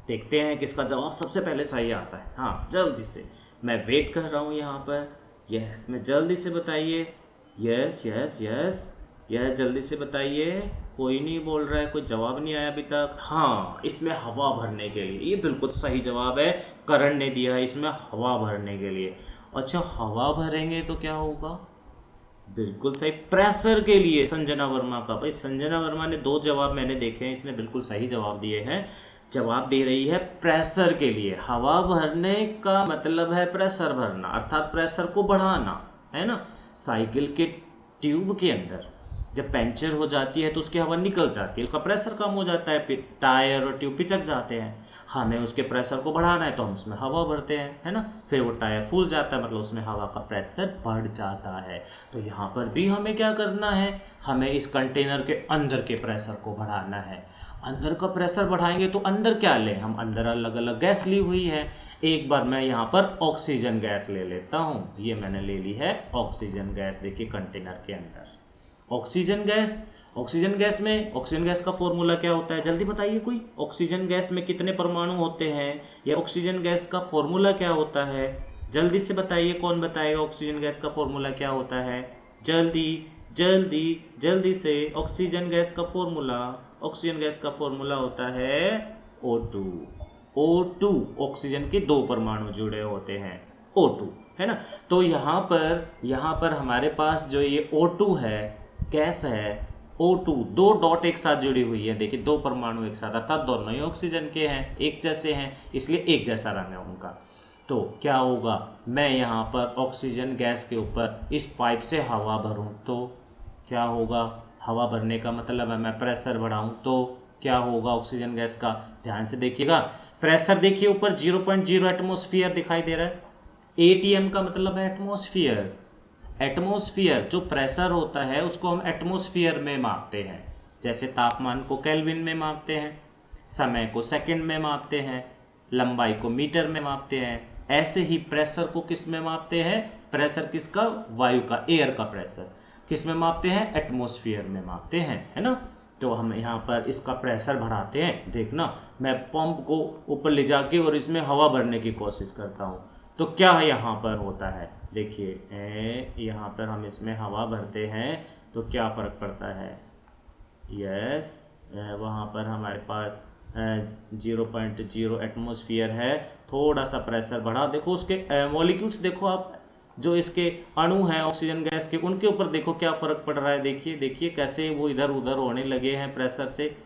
देखते हैं किसका जवाब सबसे पहले सही आता है। हाँ जल्दी से, मैं वेट कर रहा हूँ यहाँ पर। यस, मैं जल्दी से बताइए, यस यस यस यस, जल्दी से बताइए। कोई नहीं बोल रहा है, कोई जवाब नहीं आया अभी तक। हाँ, इसमें हवा भरने के लिए, ये बिल्कुल सही जवाब है, करण ने दिया है इसमें हवा भरने के लिए। अच्छा, हवा भरेंगे तो क्या होगा, बिल्कुल सही, प्रेशर के लिए। संजना वर्मा का, भाई संजना वर्मा ने दो जवाब मैंने देखे हैं, इसने बिल्कुल सही जवाब दिए हैं। जवाब दे रही है प्रेशर के लिए, हवा भरने का मतलब है प्रेशर भरना, अर्थात प्रेशर को बढ़ाना, है ना। साइकिल के ट्यूब के अंदर जब पंचर हो जाती है तो उसकी हवा निकल जाती है, उसका प्रेशर कम हो जाता है, टायर और ट्यूब पिचक जाते हैं, हमें उसके प्रेशर को बढ़ाना है तो हम उसमें हवा भरते हैं, है ना। फिर वो टायर फूल जाता है, मतलब उसमें हवा का प्रेशर बढ़ जाता है। तो यहाँ पर भी हमें क्या करना है, हमें इस कंटेनर के अंदर के प्रेशर को बढ़ाना है। अंदर का प्रेशर बढ़ाएंगे तो अंदर क्या लें, हम अंदर अलग अलग गैस ली हुई है। एक बार मैं यहाँ पर ऑक्सीजन गैस ले लेता हूँ, ये मैंने ले ली है ऑक्सीजन गैस, देखिए कंटेनर के अंदर ऑक्सीजन गैस। ऑक्सीजन गैस का फॉर्मूला क्या होता है, जल्दी बताइए कोई, ऑक्सीजन गैस में कितने परमाणु होते हैं, या ऑक्सीजन गैस का फॉर्मूला क्या होता है, जल्दी से बताइए, कौन बताएगा ऑक्सीजन गैस का फॉर्मूला क्या होता है, जल्दी जल्दी जल्दी से। ऑक्सीजन गैस का फॉर्मूला, ऑक्सीजन गैस का फॉर्मूला होता है O2। O2, ऑक्सीजन के दो परमाणु जुड़े होते हैं, O2, है ना। तो यहाँ पर हमारे पास जो ये O2 है, गैस है O2, दो डॉट एक साथ जुड़ी हुई है, देखिए दो परमाणु एक साथ, अर्थात दोनों ही ऑक्सीजन के हैं, एक जैसे हैं, इसलिए एक जैसा रंग है उनका। तो क्या होगा, मैं यहाँ पर ऑक्सीजन गैस के ऊपर इस पाइप से हवा भरूँ तो क्या होगा, हवा भरने का मतलब है मैं प्रेशर बढ़ाऊँ तो क्या होगा ऑक्सीजन गैस का, ध्यान से देखिएगा। प्रेशर देखिए ऊपर 0.0 एटमोस्फियर दिखाई दे रहा है, ATM का मतलब है एटमोस्फियर। एटमोस्फियर जो प्रेशर होता है उसको हम एटमोस्फियर में मापते हैं, जैसे तापमान को केल्विन में मापते हैं, समय को सेकंड में मापते हैं, लंबाई को मीटर में मापते हैं, ऐसे ही प्रेशर को किस में मापते हैं, प्रेशर किसका, वायु का, एयर का प्रेशर किस में मापते हैं, एटमोस्फियर में मापते हैं, है ना। तो हम यहाँ पर इसका प्रेशर बढ़ाते हैं, देखना मैं पंप को ऊपर ले जाके और इसमें हवा भरने की कोशिश करता हूँ तो क्या यहाँ पर होता है, देखिए यहाँ पर हम इसमें हवा भरते हैं तो क्या फ़र्क पड़ता है, यस, वहाँ पर हमारे पास 0.0 एटमोस्फियर है, थोड़ा सा प्रेशर बढ़ा, देखो उसके मॉलिक्यूल्स देखो आप, जो इसके अणु हैं ऑक्सीजन गैस के, उनके ऊपर देखो क्या फ़र्क पड़ रहा है, देखिए देखिए कैसे वो इधर उधर होने लगे हैं, प्रेशर से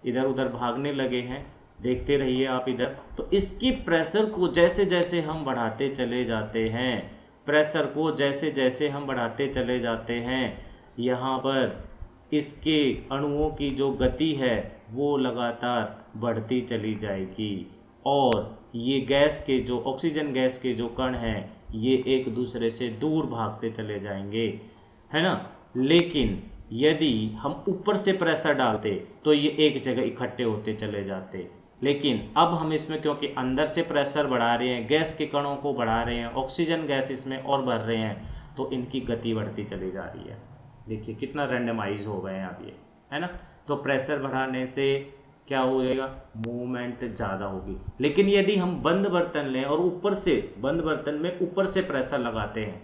इधर उधर भागने लगे हैं, देखते रहिए आप इधर। तो इसकी प्रेशर को जैसे जैसे हम बढ़ाते चले जाते हैं, प्रेशर को जैसे जैसे हम बढ़ाते चले जाते हैं, यहाँ पर इसके अणुओं की जो गति है वो लगातार बढ़ती चली जाएगी और ये गैस के जो ऑक्सीजन गैस के जो कण हैं ये एक दूसरे से दूर भागते चले जाएंगे, है ना। लेकिन यदि हम ऊपर से प्रेशर डालते तो ये एक जगह इकट्ठे होते चले जाते। लेकिन अब हम इसमें क्योंकि अंदर से प्रेशर बढ़ा रहे हैं, गैस के कणों को बढ़ा रहे हैं, ऑक्सीजन गैस इसमें और बढ़ रहे हैं, तो इनकी गति बढ़ती चली जा रही है। देखिए कितना रैंडमाइज हो गए हैं अब ये, है ना। तो प्रेशर बढ़ाने से क्या हो जाएगा, मूवमेंट ज़्यादा होगी। लेकिन यदि हम बंद बर्तन लें और ऊपर से, बंद बर्तन में ऊपर से प्रेशर लगाते हैं,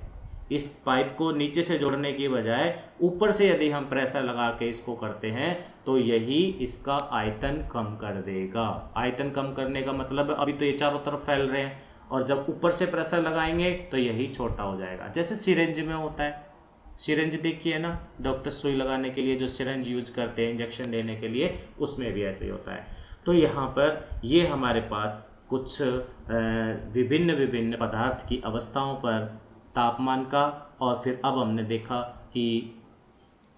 इस पाइप को नीचे से जोड़ने की बजाय ऊपर से यदि हम प्रेशर लगा के इसको करते हैं तो यही इसका आयतन कम कर देगा। आयतन कम करने का मतलब है अभी तो ये चारों तरफ फैल रहे हैं और जब ऊपर से प्रेशर लगाएंगे तो यही छोटा हो जाएगा। जैसे सिरिंज में होता है, सिरिंज देखिए ना, डॉक्टर सुई लगाने के लिए जो सिरिंज यूज करते हैं इंजेक्शन देने के लिए, उसमें भी ऐसे ही होता है। तो यहाँ पर ये हमारे पास कुछ विभिन्न विभिन्न पदार्थ की अवस्थाओं पर तापमान का और फिर अब हमने देखा कि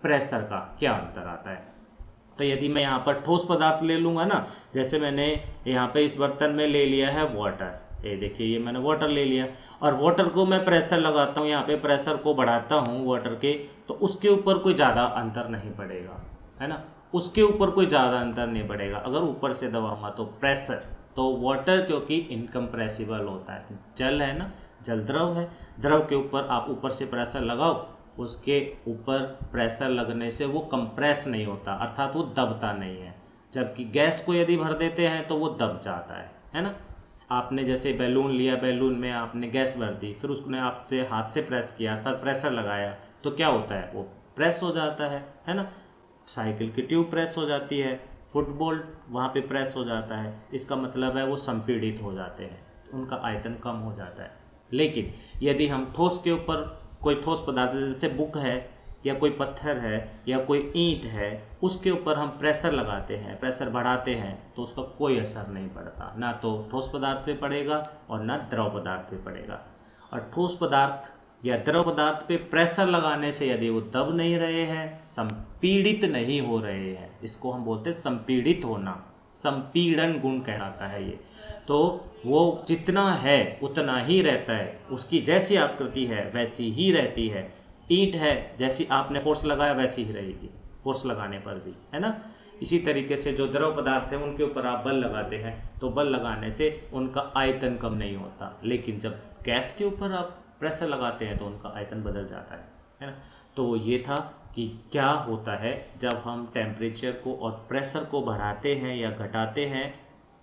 प्रेशर का क्या अंतर आता है। तो यदि मैं यहाँ पर ठोस पदार्थ ले लूँगा ना, जैसे मैंने यहाँ पे इस बर्तन में ले लिया है वाटर, ये देखिए ये मैंने वाटर ले लिया और वाटर को मैं प्रेशर लगाता हूँ, यहाँ पे प्रेशर को बढ़ाता हूँ वाटर के, तो उसके ऊपर कोई ज़्यादा अंतर नहीं पड़ेगा, है ना। उसके ऊपर कोई ज़्यादा अंतर नहीं पड़ेगा अगर ऊपर से दबाऊंगा तो प्रेशर। तो वाटर क्योंकि इनकम्प्रेसिबल होता है, जल है ना, जल द्रव है, द्रव के ऊपर आप ऊपर से प्रेशर लगाओ, उसके ऊपर प्रेशर लगने से वो कंप्रेस नहीं होता, अर्थात वो दबता नहीं है। जबकि गैस को यदि भर देते हैं तो वो दब जाता है ना। आपने जैसे बैलून लिया, बैलून में आपने गैस भर दी, फिर उसने आपसे हाथ से प्रेस किया अर्थात प्रेशर लगाया, तो क्या होता है, वो प्रेस हो जाता है ना। साइकिल की ट्यूब प्रेस हो जाती है, फुटबॉल वहाँ पे प्रेस हो जाता है, इसका मतलब है वो संपीड़ित हो जाते हैं, उनका आयतन कम हो जाता है। लेकिन यदि हम ठोस के ऊपर कोई ठोस पदार्थ जैसे बुक है या कोई पत्थर है या कोई ईंट है, उसके ऊपर हम प्रेशर लगाते हैं, प्रेशर बढ़ाते हैं, तो उसका कोई असर नहीं पड़ता, ना तो ठोस पदार्थ पे पड़ेगा और ना द्रव पदार्थ पे पड़ेगा। और ठोस पदार्थ या द्रव पदार्थ पे प्रेशर लगाने से यदि वो दब नहीं रहे हैं, संपीड़ित नहीं हो रहे हैं, इसको हम बोलते हैं संपीड़ित होना, संपीड़न गुण कहलाता है ये। तो वो जितना है उतना ही रहता है, उसकी जैसी आकृति है वैसी ही रहती है। ईंट है, जैसी आपने फोर्स लगाया वैसी ही रहेगी, फोर्स लगाने पर भी, है ना। इसी तरीके से जो द्रव पदार्थ है उनके ऊपर आप बल लगाते हैं तो बल लगाने से उनका आयतन कम नहीं होता, लेकिन जब गैस के ऊपर आप प्रेशर लगाते हैं तो उनका आयतन बदल जाता है ना। तो ये था कि क्या होता है जब हम टेम्परेचर को और प्रेशर को बढ़ाते हैं या घटाते हैं,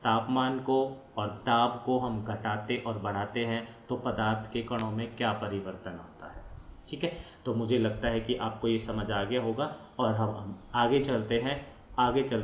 तापमान को और दाब को हम घटाते और बढ़ाते हैं, तो पदार्थ के कणों में क्या परिवर्तन आता है। ठीक है, तो मुझे लगता है कि आपको ये समझ आ गया होगा और हम आगे चलते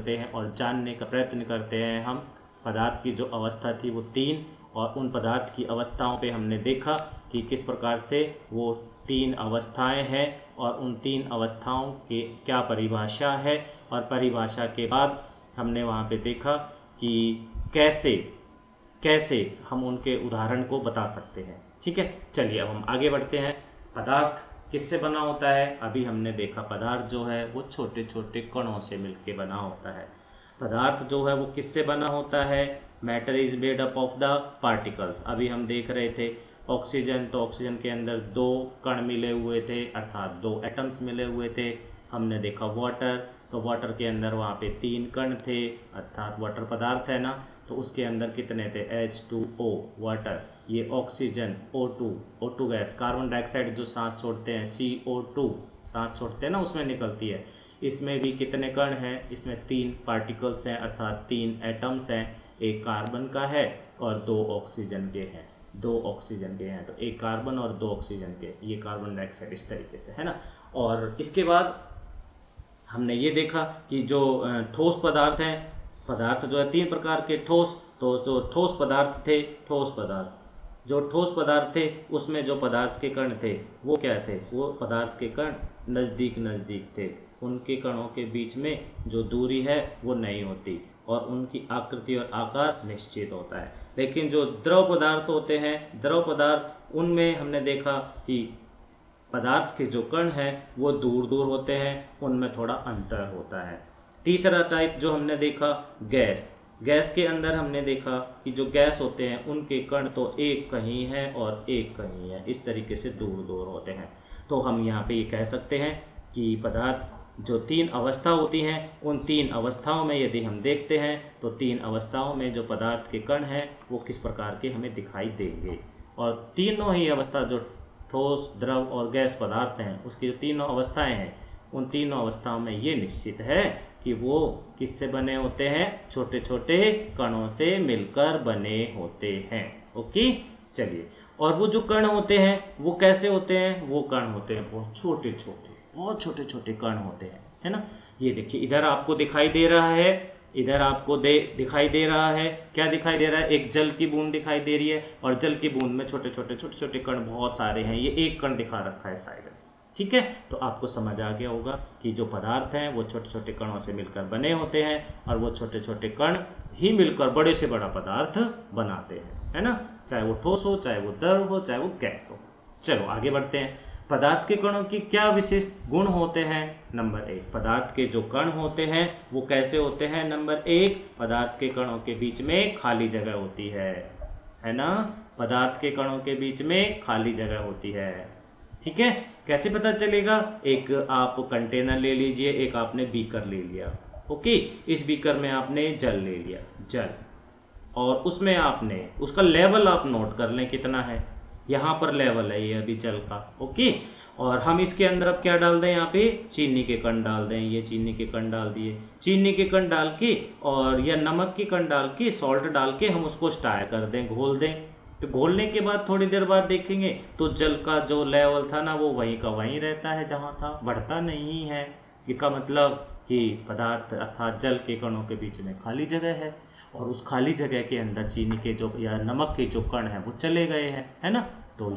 हैं और जानने का प्रयत्न करते हैं। हम पदार्थ की जो अवस्था थी वो 3, और उन पदार्थ की अवस्थाओं पे हमने देखा कि किस प्रकार से वो 3 अवस्थाएं हैं और उन 3 अवस्थाओं के क्या परिभाषा है, और परिभाषा के बाद हमने वहाँ पे देखा कि कैसे हम उनके उदाहरण को बता सकते हैं। ठीक है, चलिए अब हम आगे बढ़ते हैं। पदार्थ किससे बना होता है, अभी हमने देखा पदार्थ जो है वो छोटे छोटे कणों से मिलके बना होता है। पदार्थ जो है वो किससे बना होता है, matter is made up of the particles. अभी हम देख रहे थे ऑक्सीजन, तो ऑक्सीजन के अंदर 2 कण मिले हुए थे, अर्थात 2 एटम्स मिले हुए थे। हमने देखा वाटर, तो वाटर के अंदर वहाँ पे 3 कण थे, अर्थात वाटर पदार्थ है ना, तो उसके अंदर कितने थे, H2O वाटर, ये oxygen O2 gas, carbon dioxide जो सांस छोड़ते हैं CO2 सांस छोड़ते हैं ना उसमें निकलती है। इसमें भी कितने कण हैं, इसमें 3 पार्टिकल्स हैं, अर्थात 3 एटम्स हैं, एक कार्बन का है और 2 ऑक्सीजन के हैं, 2 ऑक्सीजन के हैं, तो एक कार्बन और 2 ऑक्सीजन के, ये कार्बन डाइऑक्साइड इस तरीके से, है ना। और इसके बाद हमने ये देखा कि जो ठोस पदार्थ हैं, पदार्थ जो है 3 प्रकार के ठोस, तो जो ठोस पदार्थ थे, जो ठोस पदार्थ थे उसमें जो पदार्थ के कण थे वो क्या थे, वो पदार्थ के कण नज़दीक थे, उनके कणों के बीच में जो दूरी है वो नहीं होती और उनकी आकृति और आकार निश्चित होता है। लेकिन जो द्रव पदार्थ होते हैं, द्रव पदार्थ, उनमें हमने देखा कि पदार्थ के जो कण हैं वो दूर दूर होते हैं, उनमें थोड़ा अंतर होता है। तीसरा टाइप जो हमने देखा गैस, गैस के अंदर हमने देखा कि जो गैस होते हैं उनके कण तो एक कहीं है और एक कहीं है, इस तरीके से दूर दूर होते हैं। तो हम यहाँ पे ये कह सकते हैं कि पदार्थ जो तीन अवस्था होती हैं उन तीन अवस्थाओं में यदि हम देखते हैं तो तीन अवस्थाओं में जो पदार्थ के कण हैं वो किस प्रकार के हमें दिखाई देंगे। और तीनों ही अवस्था जो ठोस, द्रव और गैस पदार्थ हैं उसकी जो तीनों अवस्थाएं हैं उन तीनों अवस्थाओं में ये निश्चित है कि वो किससे बने होते हैं, छोटे छोटे कणों से मिलकर बने होते हैं। ओके, चलिए। और वो जो कण होते हैं वो कैसे होते हैं, वो कण होते हैं बहुत छोटे छोटे, बहुत छोटे छोटे कण होते हैं, है ना। ये देखिए इधर आपको दिखाई दे रहा है, इधर आपको दिखाई दे रहा है, क्या दिखाई दे रहा है, एक जल की बूंद दिखाई दे रही है और जल की बूंद में छोटे छोटे कण बहुत सारे हैं। ये एक कण दिखा रखा है साइड में, ठीक है। तो आपको समझ आ गया होगा कि जो पदार्थ हैं वो छोटे छोटे कणों से मिलकर बने होते हैं और वो छोटे छोटे कण ही मिलकर बड़े से बड़ा पदार्थ बनाते हैं, है ना। चाहे वो ठोस हो, चाहे वो द्रव हो, चाहे वो गैस हो। चलो आगे बढ़ते हैं। पदार्थ के कणों की क्या विशिष्ट गुण होते हैं। नंबर 1, पदार्थ के जो कण होते हैं वो कैसे होते हैं। नंबर 1, पदार्थ के कणों के बीच में खाली जगह होती है ना। पदार्थ के कणों के बीच में खाली जगह होती है, ठीक है। कैसे पता चलेगा, एक आप कंटेनर ले लीजिए, एक आपने बीकर ले लिया, ओके। इस बीकर में आपने जल ले लिया, जल, और उसमें आपने उसका लेवल आप नोट कर लें कितना है। यहाँ पर लेवल है ये अभी जल का, ओके। और हम इसके अंदर अब क्या डाल दें, यहाँ पे चीनी के कण डाल दें। ये चीनी के कण डाल दिए, चीनी के कण डाल के और या नमक के कण डाल के, सॉल्ट डाल के हम उसको स्टार कर दें, घोल दें। तो घोलने के बाद थोड़ी देर बाद देखेंगे तो जल का जो लेवल था ना वो वहीं का वहीं रहता है जहाँ था, बढ़ता नहीं है। इसका मतलब कि पदार्थ अर्थात जल के कणों के बीच में खाली जगह है और उस खाली जगह के अंदर चीनी के जो या नमक के जो कण हैं वो चले गए हैं, है ना। तो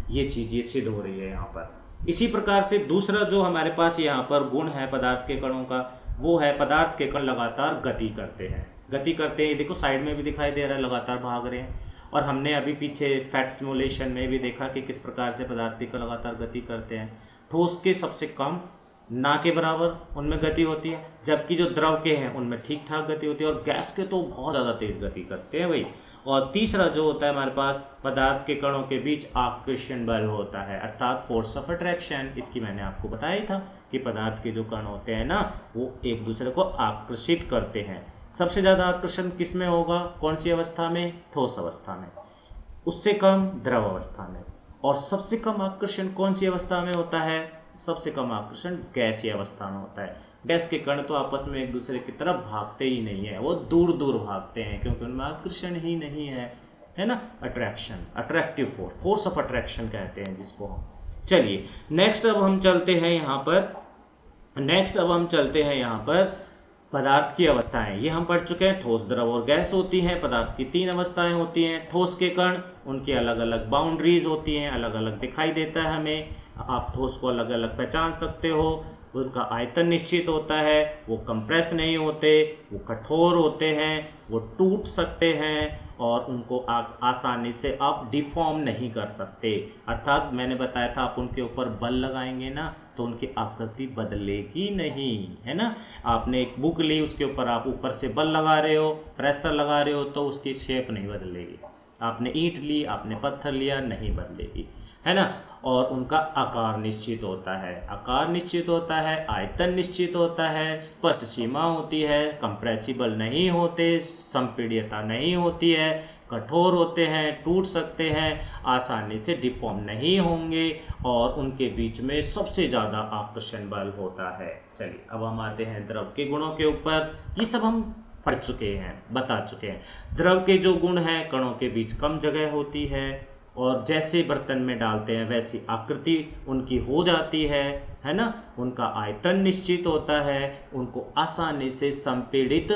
ये चीज़ ये सिद्ध हो रही है यहाँ पर। इसी प्रकार से दूसरा जो हमारे पास यहाँ पर गुण है पदार्थ के कणों का, वो है पदार्थ के कण लगातार गति करते हैं। गति करते हैं, देखो साइड में भी दिखाई दे रहा है, लगातार भाग रहे हैं। और हमने अभी पीछे फैट सिमुलेशन में भी देखा कि किस प्रकार से पदार्थ के कण लगातार गति करते हैं। ठोस के सबसे कम, ना के बराबर उनमें गति होती है, जबकि जो द्रव के हैं उनमें ठीक ठाक गति होती है, और गैस के तो बहुत ज़्यादा तेज गति करते हैं भाई। और तीसरा जो होता है हमारे पास, पदार्थ के कणों के बीच आकर्षण बल होता है, अर्थात फोर्स ऑफ अट्रैक्शन। इसकी मैंने आपको बताया था कि पदार्थ के जो कण होते हैं ना वो एक दूसरे को आकर्षित करते हैं। सबसे ज़्यादा आकर्षण किस में होगा, कौन सी अवस्था में, ठोस अवस्था में, उससे कम द्रव अवस्था में। और सबसे कम आकर्षण कौन सी अवस्था में होता है, सबसे कम आकर्षण गैसीय अवस्था में होता है। गैस के कण तो आपस में एक दूसरे की तरफ भागते ही नहीं है, वो दूर दूर भागते हैं क्योंकि उनमें आकर्षण ही नहीं है ना। Attraction, attractive force, force of attraction कहते हैं जिसको हम। चलिए नेक्स्ट अब हम चलते हैं यहाँ पर पदार्थ की अवस्थाएं। ये हम पढ़ चुके हैं, ठोस, द्रव और गैस होती हैं। पदार्थ की 3 अवस्थाएं होती हैं। ठोस के कण, उनकी अलग अलग बाउंड्रीज होती हैं, अलग अलग दिखाई देता है हमें। आप ठोस को अलग अलग पहचान सकते हो। उनका आयतन निश्चित होता है, वो कंप्रेस नहीं होते, वो कठोर होते हैं, वो टूट सकते हैं और उनको आसानी से आप डिफॉर्म नहीं कर सकते। अर्थात मैंने बताया था आप उनके ऊपर बल लगाएंगे ना तो उनकी आकृति बदलेगी नहीं, है ना। आपने एक बुक ली, उसके ऊपर आप ऊपर से बल लगा रहे हो, प्रेशर लगा रहे हो, तो उसकी शेप नहीं बदलेगी। आपने ईंट ली, आपने पत्थर लिया, नहीं बदलेगी, है ना। और उनका आकार निश्चित होता है, आकार निश्चित होता है, आयतन निश्चित होता है, स्पष्ट सीमा होती है, कंप्रेसिबल नहीं होते, संपीड्यता नहीं होती है, कठोर होते हैं, टूट सकते हैं, आसानी से डिफॉर्म नहीं होंगे और उनके बीच में सबसे ज़्यादा आकर्षण बल होता है। चलिए अब हम आते हैं द्रव के गुणों के ऊपर। ये सब हम पढ़ चुके हैं, बता चुके हैं। द्रव के जो गुण हैं, कणों के बीच कम जगह होती है और जैसे बर्तन में डालते हैं वैसी आकृति उनकी हो जाती है ना। उनका आयतन निश्चित होता है, उनको आसानी से संपीड़ित,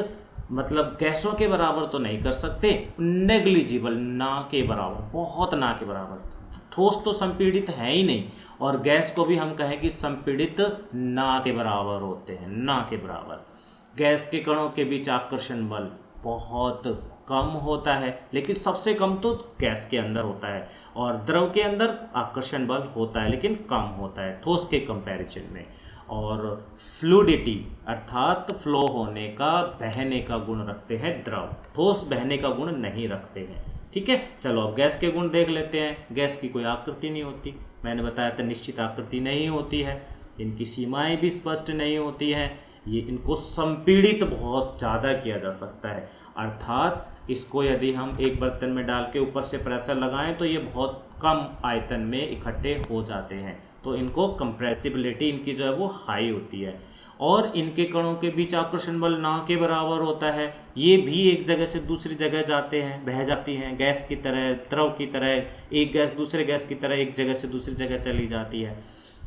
मतलब गैसों के बराबर तो नहीं कर सकते, नेग्लिजिबल, ना के बराबर, बहुत ना के बराबर। ठोस तो संपीड़ित है ही नहीं और गैस को भी हम कहें कि संपीड़ित ना के बराबर होते हैं, ना के बराबर। गैस के कणों के बीच आकर्षण बल बहुत कम होता है, लेकिन सबसे कम तो गैस के अंदर होता है, और द्रव के अंदर आकर्षण बल होता है लेकिन कम होता है ठोस के कंपैरिजन में। और फ्लूडिटी अर्थात फ्लो होने का, बहने का गुण रखते हैं द्रव, ठोस बहने का गुण नहीं रखते हैं। ठीक है, चलो अब गैस के गुण देख लेते हैं। गैस की कोई आकृति नहीं होती, मैंने बताया था निश्चित आकृति नहीं होती है, इनकी सीमाएं भी स्पष्ट नहीं होती हैं, ये इनको संपीड़ित बहुत ज़्यादा किया जा सकता है, अर्थात इसको यदि हम एक बर्तन में डाल के ऊपर से प्रेशर लगाएं तो ये बहुत कम आयतन में इकट्ठे हो जाते हैं, तो इनको कंप्रेसिबिलिटी इनकी जो है वो हाई होती है। और इनके कणों के बीच आकर्षण बल ना के बराबर होता है, ये भी एक जगह से दूसरी जगह जाते हैं, बह जाती हैं, गैस की तरह, द्रव की तरह, एक गैस दूसरे गैस की तरह एक जगह से दूसरी जगह चली जाती है।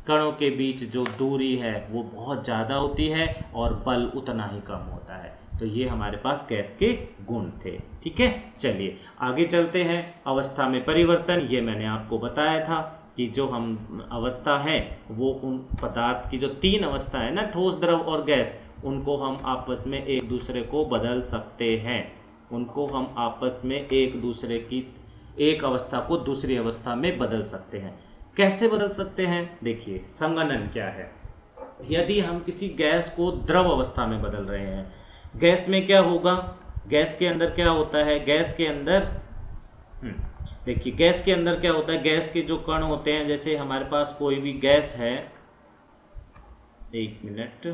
कणों के बीच जो दूरी है वो बहुत ज़्यादा होती है और बल उतना ही कम होता है। तो ये हमारे पास गैस के गुण थे। ठीक है, चलिए आगे चलते हैं। अवस्था में परिवर्तन, ये मैंने आपको बताया था कि जो हम अवस्था है वो उन पदार्थ की जो तीन अवस्था है ना, ठोस, द्रव और गैस, उनको हम आपस में एक दूसरे को बदल सकते हैं, उनको हम आपस में एक दूसरे की एक अवस्था को दूसरी अवस्था में बदल सकते हैं। कैसे बदल सकते हैं? देखिए, संघनन क्या है। यदि हम किसी गैस को द्रव अवस्था में बदल रहे हैं, गैस में क्या होगा, गैस के अंदर क्या होता है, गैस के अंदर देखिए गैस के अंदर क्या होता है, गैस के जो कण होते हैं, जैसे हमारे पास कोई भी गैस है, एक मिनट,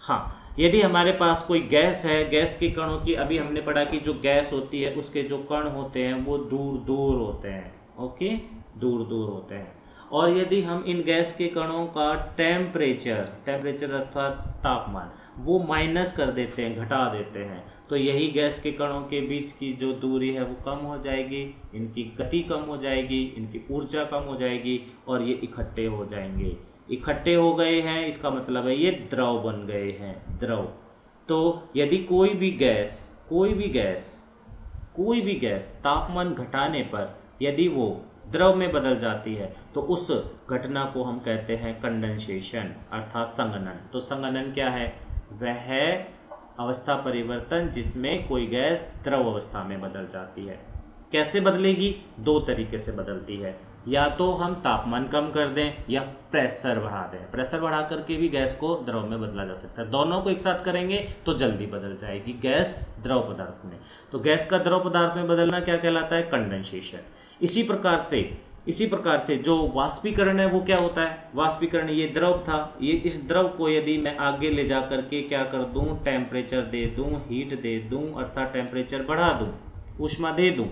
हाँ, यदि हमारे पास कोई गैस है, गैस के कणों की, अभी हमने पढ़ा कि जो गैस होती है उसके जो कण होते हैं वो दूर दूर होते हैं, ओके, दूर दूर होते हैं। और यदि हम इन गैस के कणों का टेम्परेचर अर्थात तापमान वो माइनस कर देते हैं, घटा देते हैं, तो यही गैस के कणों के बीच की जो दूरी है वो कम हो जाएगी, इनकी गति कम हो जाएगी, इनकी ऊर्जा कम हो जाएगी और ये इकट्ठे हो जाएंगे। इकट्ठे हो गए हैं, इसका मतलब है ये द्रव बन गए हैं, द्रव। तो यदि कोई भी गैस तापमान घटाने पर यदि वो द्रव में बदल जाती है तो उस घटना को हम कहते हैं कंडेंसेशन अर्थात संघनन। तो संघनन क्या है? वह अवस्था परिवर्तन जिसमें कोई गैस द्रव अवस्था में बदल जाती है। कैसे बदलेगी? दो तरीके से बदलती है, या तो हम तापमान कम कर दें या प्रेशर बढ़ा दें। प्रेशर बढ़ा करके भी गैस को द्रव में बदला जा सकता है, दोनों को एक साथ करेंगे तो जल्दी बदल जाएगी गैस द्रव पदार्थ में। तो गैस का द्रव पदार्थ में बदलना क्या कहलाता है? कंडेंसेशन। इसी प्रकार से जो वाष्पीकरण है वो क्या होता है? वाष्पीकरण, ये द्रव था, ये इस द्रव को यदि मैं आगे ले जा करके क्या कर दूं, टेम्परेचर दे दूं, हीट दे दूं, अर्थात टेम्परेचर बढ़ा दूं, ऊष्मा दे दूं,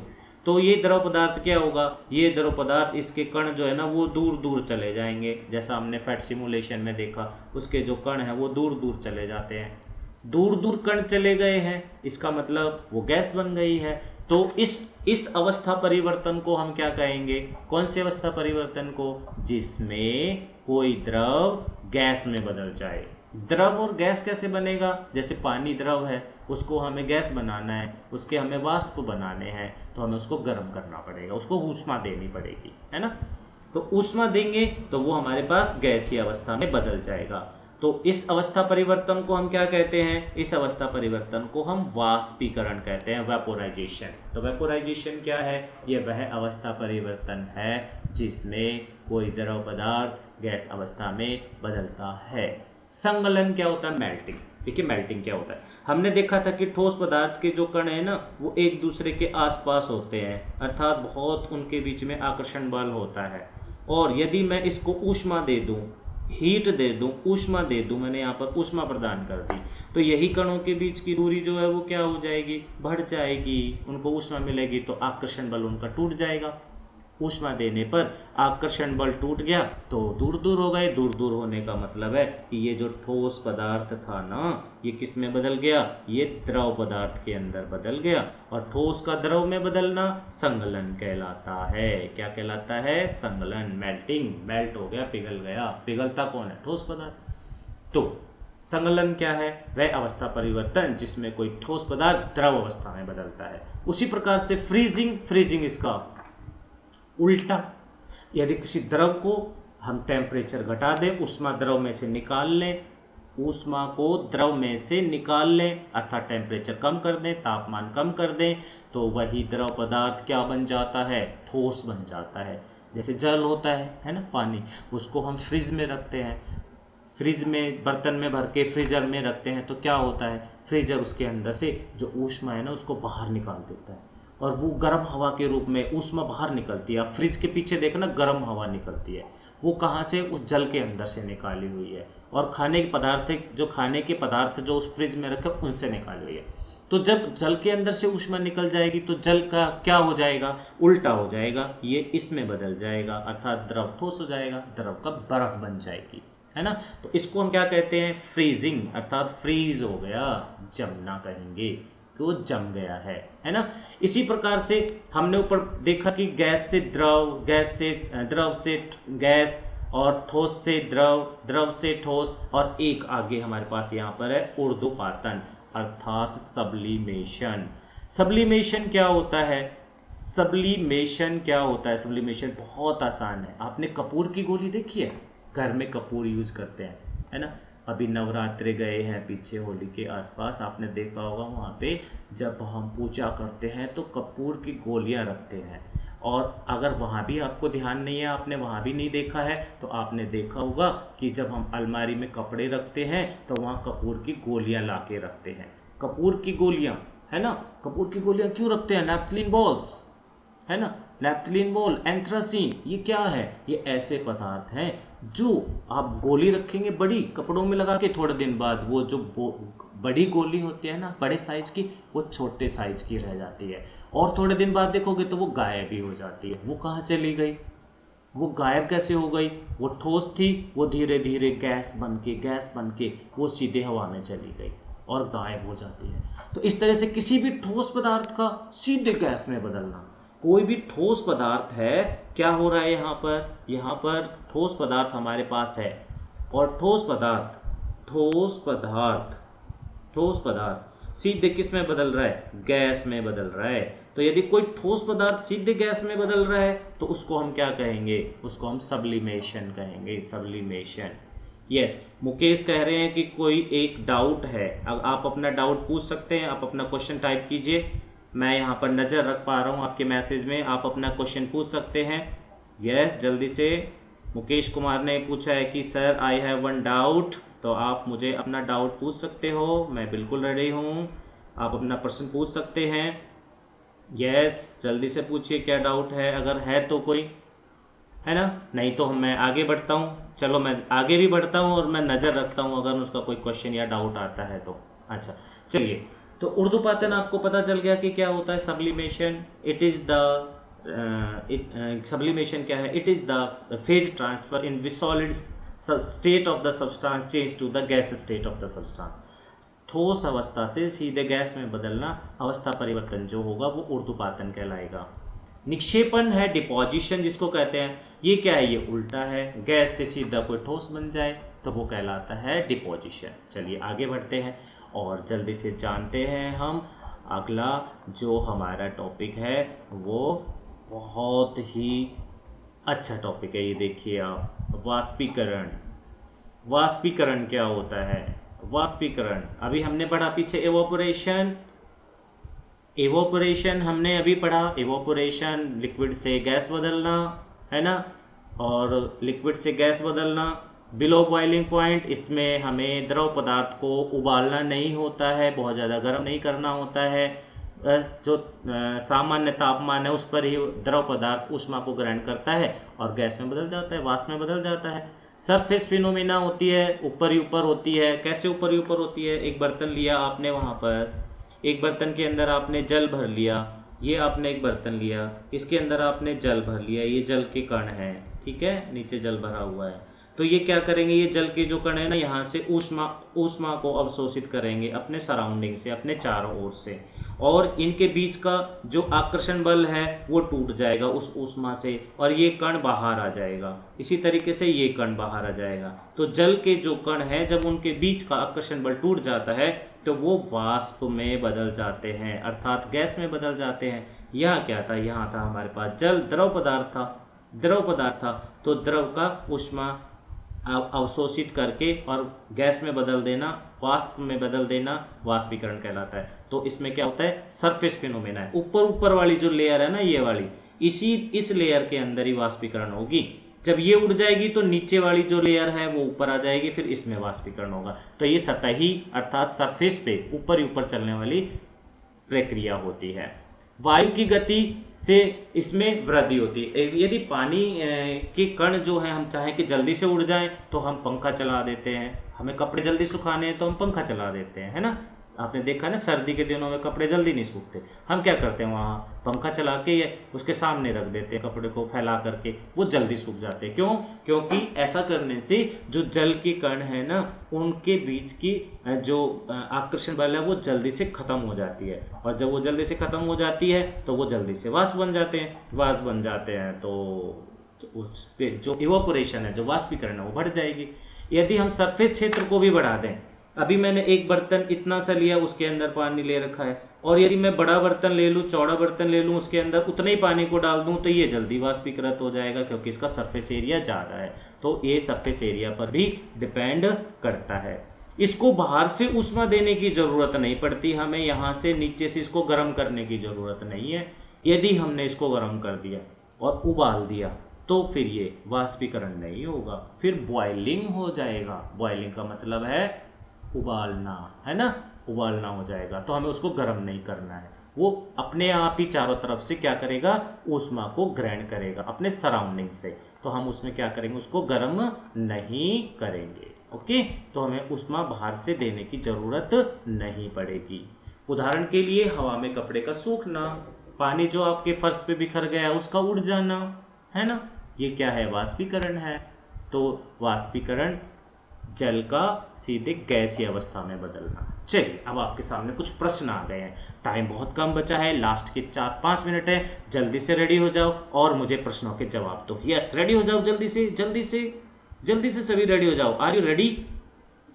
तो ये द्रव पदार्थ क्या होगा? ये द्रव पदार्थ, इसके कण जो है ना वो दूर दूर चले जाएंगे, जैसा हमने फैट सिमुलेशन में देखा, उसके जो कण हैं वो दूर दूर चले जाते हैं। दूर दूर कण चले गए हैं, इसका मतलब वो गैस बन गई है। तो इस अवस्था परिवर्तन को हम क्या कहेंगे? कौन सी अवस्था परिवर्तन को? जिसमें कोई द्रव गैस में बदल जाए। द्रव और गैस कैसे बनेगा? जैसे पानी द्रव है, उसको हमें गैस बनाना है, उसके हमें वाष्प बनाने हैं, तो हमें उसको गर्म करना पड़ेगा, उसको ऊष्मा देनी पड़ेगी, है ना। तो ऊष्मा देंगे तो वो हमारे पास गैसीय अवस्था में बदल जाएगा। तो इस अवस्था परिवर्तन को हम क्या कहते हैं? इस अवस्था परिवर्तन को हम वाष्पीकरण कहते हैं, वेपोराइजेशन। तो वेपोराइजेशन क्या है? ये वह अवस्था परिवर्तन है जिसमें कोई द्रव पदार्थ गैस अवस्था में बदलता है। संगलन क्या होता है? मेल्टिंग। देखिए मेल्टिंग क्या होता है, हमने देखा था कि ठोस पदार्थ के जो कण है ना वो एक दूसरे के आसपास होते हैं, अर्थात बहुत उनके बीच में आकर्षण बल होता है। और यदि मैं इसको ऊष्मा दे दूं, हीट दे दूं, ऊष्मा दे दूं, मैंने यहाँ पर ऊष्मा प्रदान कर दी, तो यही कणों के बीच की दूरी जो है वो क्या हो जाएगी? बढ़ जाएगी। उनको ऊष्मा मिलेगी तो आकर्षण बल उनका टूट जाएगा। ऊष्मा देने पर आकर्षण बल टूट गया तो दूर दूर हो गए। दूर दूर होने का मतलब है कि ये जो ठोस पदार्थ था ना, ये किस में बदल गया? ये द्रव पदार्थ के अंदर बदल गया। और ठोस का द्रव में बदलना संगलन कहलाता है। क्या कहलाता है? संगलन, मेल्टिंग। मेल्ट हो गया, पिघल गया। पिघलता कौन है? ठोस पदार्थ। तो संगलन क्या है? वह अवस्था परिवर्तन जिसमें कोई ठोस पदार्थ द्रव अवस्था में बदलता है। उसी प्रकार से फ्रीजिंग इसका उल्टा। यदि किसी द्रव को हम टेम्परेचर घटा दें, ऊष्मा द्रव में से निकाल लें, ऊष्मा को द्रव में से निकाल लें, अर्थात टेम्परेचर कम कर दें, तापमान कम कर दें, तो वही द्रव पदार्थ क्या बन जाता है, ठोस बन जाता है। जैसे जल होता है ना, पानी, उसको हम फ्रिज में रखते हैं, फ्रिज में बर्तन में भर के फ्रीजर में रखते हैं, तो क्या होता है, फ्रीजर उसके अंदर से जो ऊष्मा है ना उसको बाहर निकाल देता है और वो गर्म हवा के रूप में ऊष्मा बाहर निकलती है। फ्रिज के पीछे देखना गर्म हवा निकलती है, वो कहाँ से, उस जल के अंदर से निकाली हुई है। और खाने के पदार्थ जो उस फ्रिज में रखे उनसे निकाली हुई है। तो जब जल के अंदर से ऊष्मा निकल जाएगी तो जल का क्या हो जाएगा, उल्टा हो जाएगा, ये इसमें बदल जाएगा, अर्थात द्रव ठोस हो जाएगा, द्रव का बर्फ बन जाएगी, है ना। तो इसको हम क्या कहते हैं, फ्रीजिंग, अर्थात फ्रीज हो गया, जमना कहेंगे, कि वो जम गया है ना। इसी प्रकार से हमने ऊपर देखा कि गैस से द्रव, द्रव से गैस, और ठोस से द्रव, द्रव से ठोस, और एक आगे हमारे पास यहाँ पर है ऊर्ध्वपातन, अर्थात सब्लिमेशन। सब्लिमेशन क्या होता है, सब्लिमेशन बहुत आसान है। आपने कपूर की गोली देखी है, घर में कपूर यूज करते हैं, है ना। अभी नवरात्रे गए हैं पीछे, होली के आसपास, आपने देखा होगा वहाँ पे जब हम पूजा करते हैं तो कपूर की गोलियाँ रखते हैं। और अगर वहाँ भी आपको ध्यान नहीं है, आपने वहाँ भी नहीं देखा है, तो आपने देखा होगा कि जब हम अलमारी में कपड़े रखते हैं तो वहाँ कपूर की गोलियाँ ला के रखते हैं। कपूर की गोलियाँ, है ना, कपूर की गोलियाँ क्यों रखते हैं, नैप्थलीन बॉल्स, है ना, नैप्थलीन बॉल, एंथ्रासीन, ये क्या है, ये ऐसे पदार्थ हैं जो आप गोली रखेंगे बड़ी कपड़ों में लगा के, थोड़े दिन बाद वो जो बड़ी गोली होती है ना, बड़े साइज की, वो छोटे साइज की रह जाती है, और थोड़े दिन बाद देखोगे तो वो गायब ही हो जाती है। वो कहाँ चली गई, वो गायब कैसे हो गई, वो ठोस थी, वो धीरे धीरे गैस बन के वो सीधे हवा में चली गई और गायब हो जाती है। तो इस तरह से किसी भी ठोस पदार्थ का सीधे गैस में बदलना, कोई भी ठोस पदार्थ है, क्या हो रहा है यहाँ पर ठोस पदार्थ हमारे पास है, और ठोस पदार्थ सीधे किस में बदल रहा है, गैस में बदल रहा है। तो यदि कोई ठोस पदार्थ सीधे गैस में बदल रहा है तो उसको हम क्या कहेंगे, उसको हम सब्लिमेशन कहेंगे, सब्लिमेशन। यस, मुकेश कह रहे हैं कि कोई एक डाउट है, अब आप अपना डाउट पूछ सकते हैं, आप अपना क्वेश्चन टाइप कीजिए, मैं यहाँ पर नज़र रख पा रहा हूँ आपके मैसेज में, आप अपना क्वेश्चन पूछ सकते हैं। यस, जल्दी से। मुकेश कुमार ने पूछा है कि sir I have one doubt, तो आप मुझे अपना डाउट पूछ सकते हो, मैं बिल्कुल रेडी हूँ, आप अपना प्रश्न पूछ सकते हैं। यस, जल्दी से पूछिए क्या डाउट है, अगर है तो कोई, है ना, नहीं तो मैं आगे बढ़ता हूँ। चलो मैं आगे भी बढ़ता हूँ और मैं नज़र रखता हूँ अगर उसका कोई क्वेश्चन या डाउट आता है तो। अच्छा चलिए, तो ऊर्ध्वपातन आपको पता चल गया कि क्या होता है sublimation. It is the sublimation क्या है, it is the phase transfer in which solid state of the substance change to the gas state of the substance. ठोस अवस्था से सीधे गैस में बदलना, अवस्था परिवर्तन जो होगा वो ऊर्ध्वपातन कहलाएगा। निक्षेपण है डिपोजिशन जिसको कहते हैं, ये क्या है, ये उल्टा है, गैस से सीधा कोई ठोस बन जाए तो वो कहलाता है डिपोजिशन। चलिए आगे बढ़ते हैं और जल्दी से जानते हैं हम अगला जो हमारा टॉपिक है, वो बहुत ही अच्छा टॉपिक है। ये देखिए आप, वाष्पीकरण। वाष्पीकरण क्या होता है, वाष्पीकरण अभी हमने पढ़ा पीछे, एवोपोरेशन हमने अभी पढ़ा, एवोपोरेशन लिक्विड से गैस बदलना, है ना, और लिक्विड से गैस बदलना। बिलो बॉइलिंग पॉइंट, इसमें हमें द्रव पदार्थ को उबालना नहीं होता है, बहुत ज़्यादा गर्म नहीं करना होता है, बस जो सामान्य तापमान है उस पर ही द्रव पदार्थ ऊष्मा को ग्रहण करता है और गैस में बदल जाता है, वाष्प में बदल जाता है। सरफेस फिनोमिना होती है, ऊपर ही ऊपर होती है। कैसे ऊपर ही ऊपर होती है, एक बर्तन लिया आपने, वहाँ पर एक बर्तन के अंदर आपने जल भर लिया, ये आपने एक बर्तन लिया, इसके अंदर आपने जल भर लिया, ये जल के कण हैं, ठीक है, नीचे जल भरा हुआ है। तो ये क्या करेंगे, ये जल के जो कण है ना, यहाँ से ऊष्मा को अवशोषित करेंगे अपने सराउंडिंग से, अपने चारों ओर से, और इनके बीच का जो आकर्षण बल है वो टूट जाएगा उस ऊष्मा से, और ये कण बाहर आ जाएगा। इसी तरीके से ये कण बाहर आ जाएगा। तो जल के जो कण हैं, जब उनके बीच का आकर्षण बल टूट जाता है तो वो वाष्प में बदल जाते हैं, अर्थात गैस में बदल जाते हैं। यहाँ क्या था, यहाँ था हमारे पास जल, द्रव पदार्थ था, तो द्रव का ऊष्मा अवशोषित करके और गैस में बदल देना, वाष्प में बदल देना वाष्पीकरण कहलाता है। तो इसमें क्या होता है, सरफेस फिनोमेना है, ऊपर ऊपर वाली जो लेयर है ना, ये वाली, इस लेयर के अंदर ही वाष्पीकरण होगी। जब ये उड़ जाएगी तो नीचे वाली जो लेयर है वो ऊपर आ जाएगी, फिर इसमें वाष्पीकरण होगा। तो ये सतही अर्थात सरफेस पे ऊपर ही ऊपर चलने वाली प्रक्रिया होती है। वायु की गति से इसमें वृद्धि होती है। यदि पानी के कण जो है हम चाहें कि जल्दी से उड़ जाएं तो हम पंखा चला देते हैं, हमें कपड़े जल्दी सुखाने हैं तो हम पंखा चला देते हैं, है ना। आपने देखा ना, सर्दी के दिनों में कपड़े जल्दी नहीं सूखते, हम क्या करते हैं, वहाँ पंखा चला के या उसके सामने रख देते हैं, कपड़े को फैला करके, वो जल्दी सूख जाते हैं। क्यों? क्योंकि ऐसा करने से जो जल के कण है ना, उनके बीच की जो आकर्षण बल है वो जल्दी से खत्म हो जाती है, और जब वो जल्दी से खत्म हो जाती है तो वो जल्दी से वाष्प बन जाते हैं। वाष्प बन जाते हैं तो उस पे जो इवापोरेशन है, जो वाष्पीकरण है, वो बढ़ जाएगी। यदि हम सरफेस क्षेत्र को भी बढ़ा दें, अभी मैंने एक बर्तन इतना सा लिया, उसके अंदर पानी ले रखा है, और यदि मैं बड़ा बर्तन ले लूँ, चौड़ा बर्तन ले लूँ, उसके अंदर उतने ही पानी को डाल दूँ, तो ये जल्दी वाष्पीकृत हो जाएगा, क्योंकि इसका सरफेस एरिया ज़्यादा है। तो ये सरफेस एरिया पर भी डिपेंड करता है। इसको बाहर से ऊष्मा देने की ज़रूरत नहीं पड़ती, हमें यहाँ से नीचे से इसको गर्म करने की ज़रूरत नहीं है। यदि हमने इसको गर्म कर दिया और उबाल दिया तो फिर ये वाष्पीकरण नहीं होगा, फिर बॉइलिंग हो जाएगा। बॉइलिंग का मतलब है उबालना, है ना, उबालना हो जाएगा। तो हमें उसको गर्म नहीं करना है, वो अपने आप ही चारों तरफ से क्या करेगा, ऊष्मा को ग्रहण करेगा अपने सराउंडिंग से। तो हम उसमें क्या करेंगे, उसको गर्म नहीं करेंगे। ओके, तो हमें ऊष्मा बाहर से देने की जरूरत नहीं पड़ेगी। उदाहरण के लिए हवा में कपड़े का सूखना, पानी जो आपके फर्श पे बिखर गया उसका उड़ जाना, है ना, ये क्या है, वाष्पीकरण है। तो वाष्पीकरण जल का सीधे गैसीय अवस्था में बदलना। चलिए, अब आपके सामने कुछ प्रश्न आ गए हैं, टाइम बहुत कम बचा है, लास्ट के 4-5 मिनट है, जल्दी से रेडी हो जाओ और मुझे प्रश्नों के जवाब दो। यस, रेडी हो जाओ, जल्दी से जल्दी से जल्दी से सभी रेडी हो जाओ। Are you ready?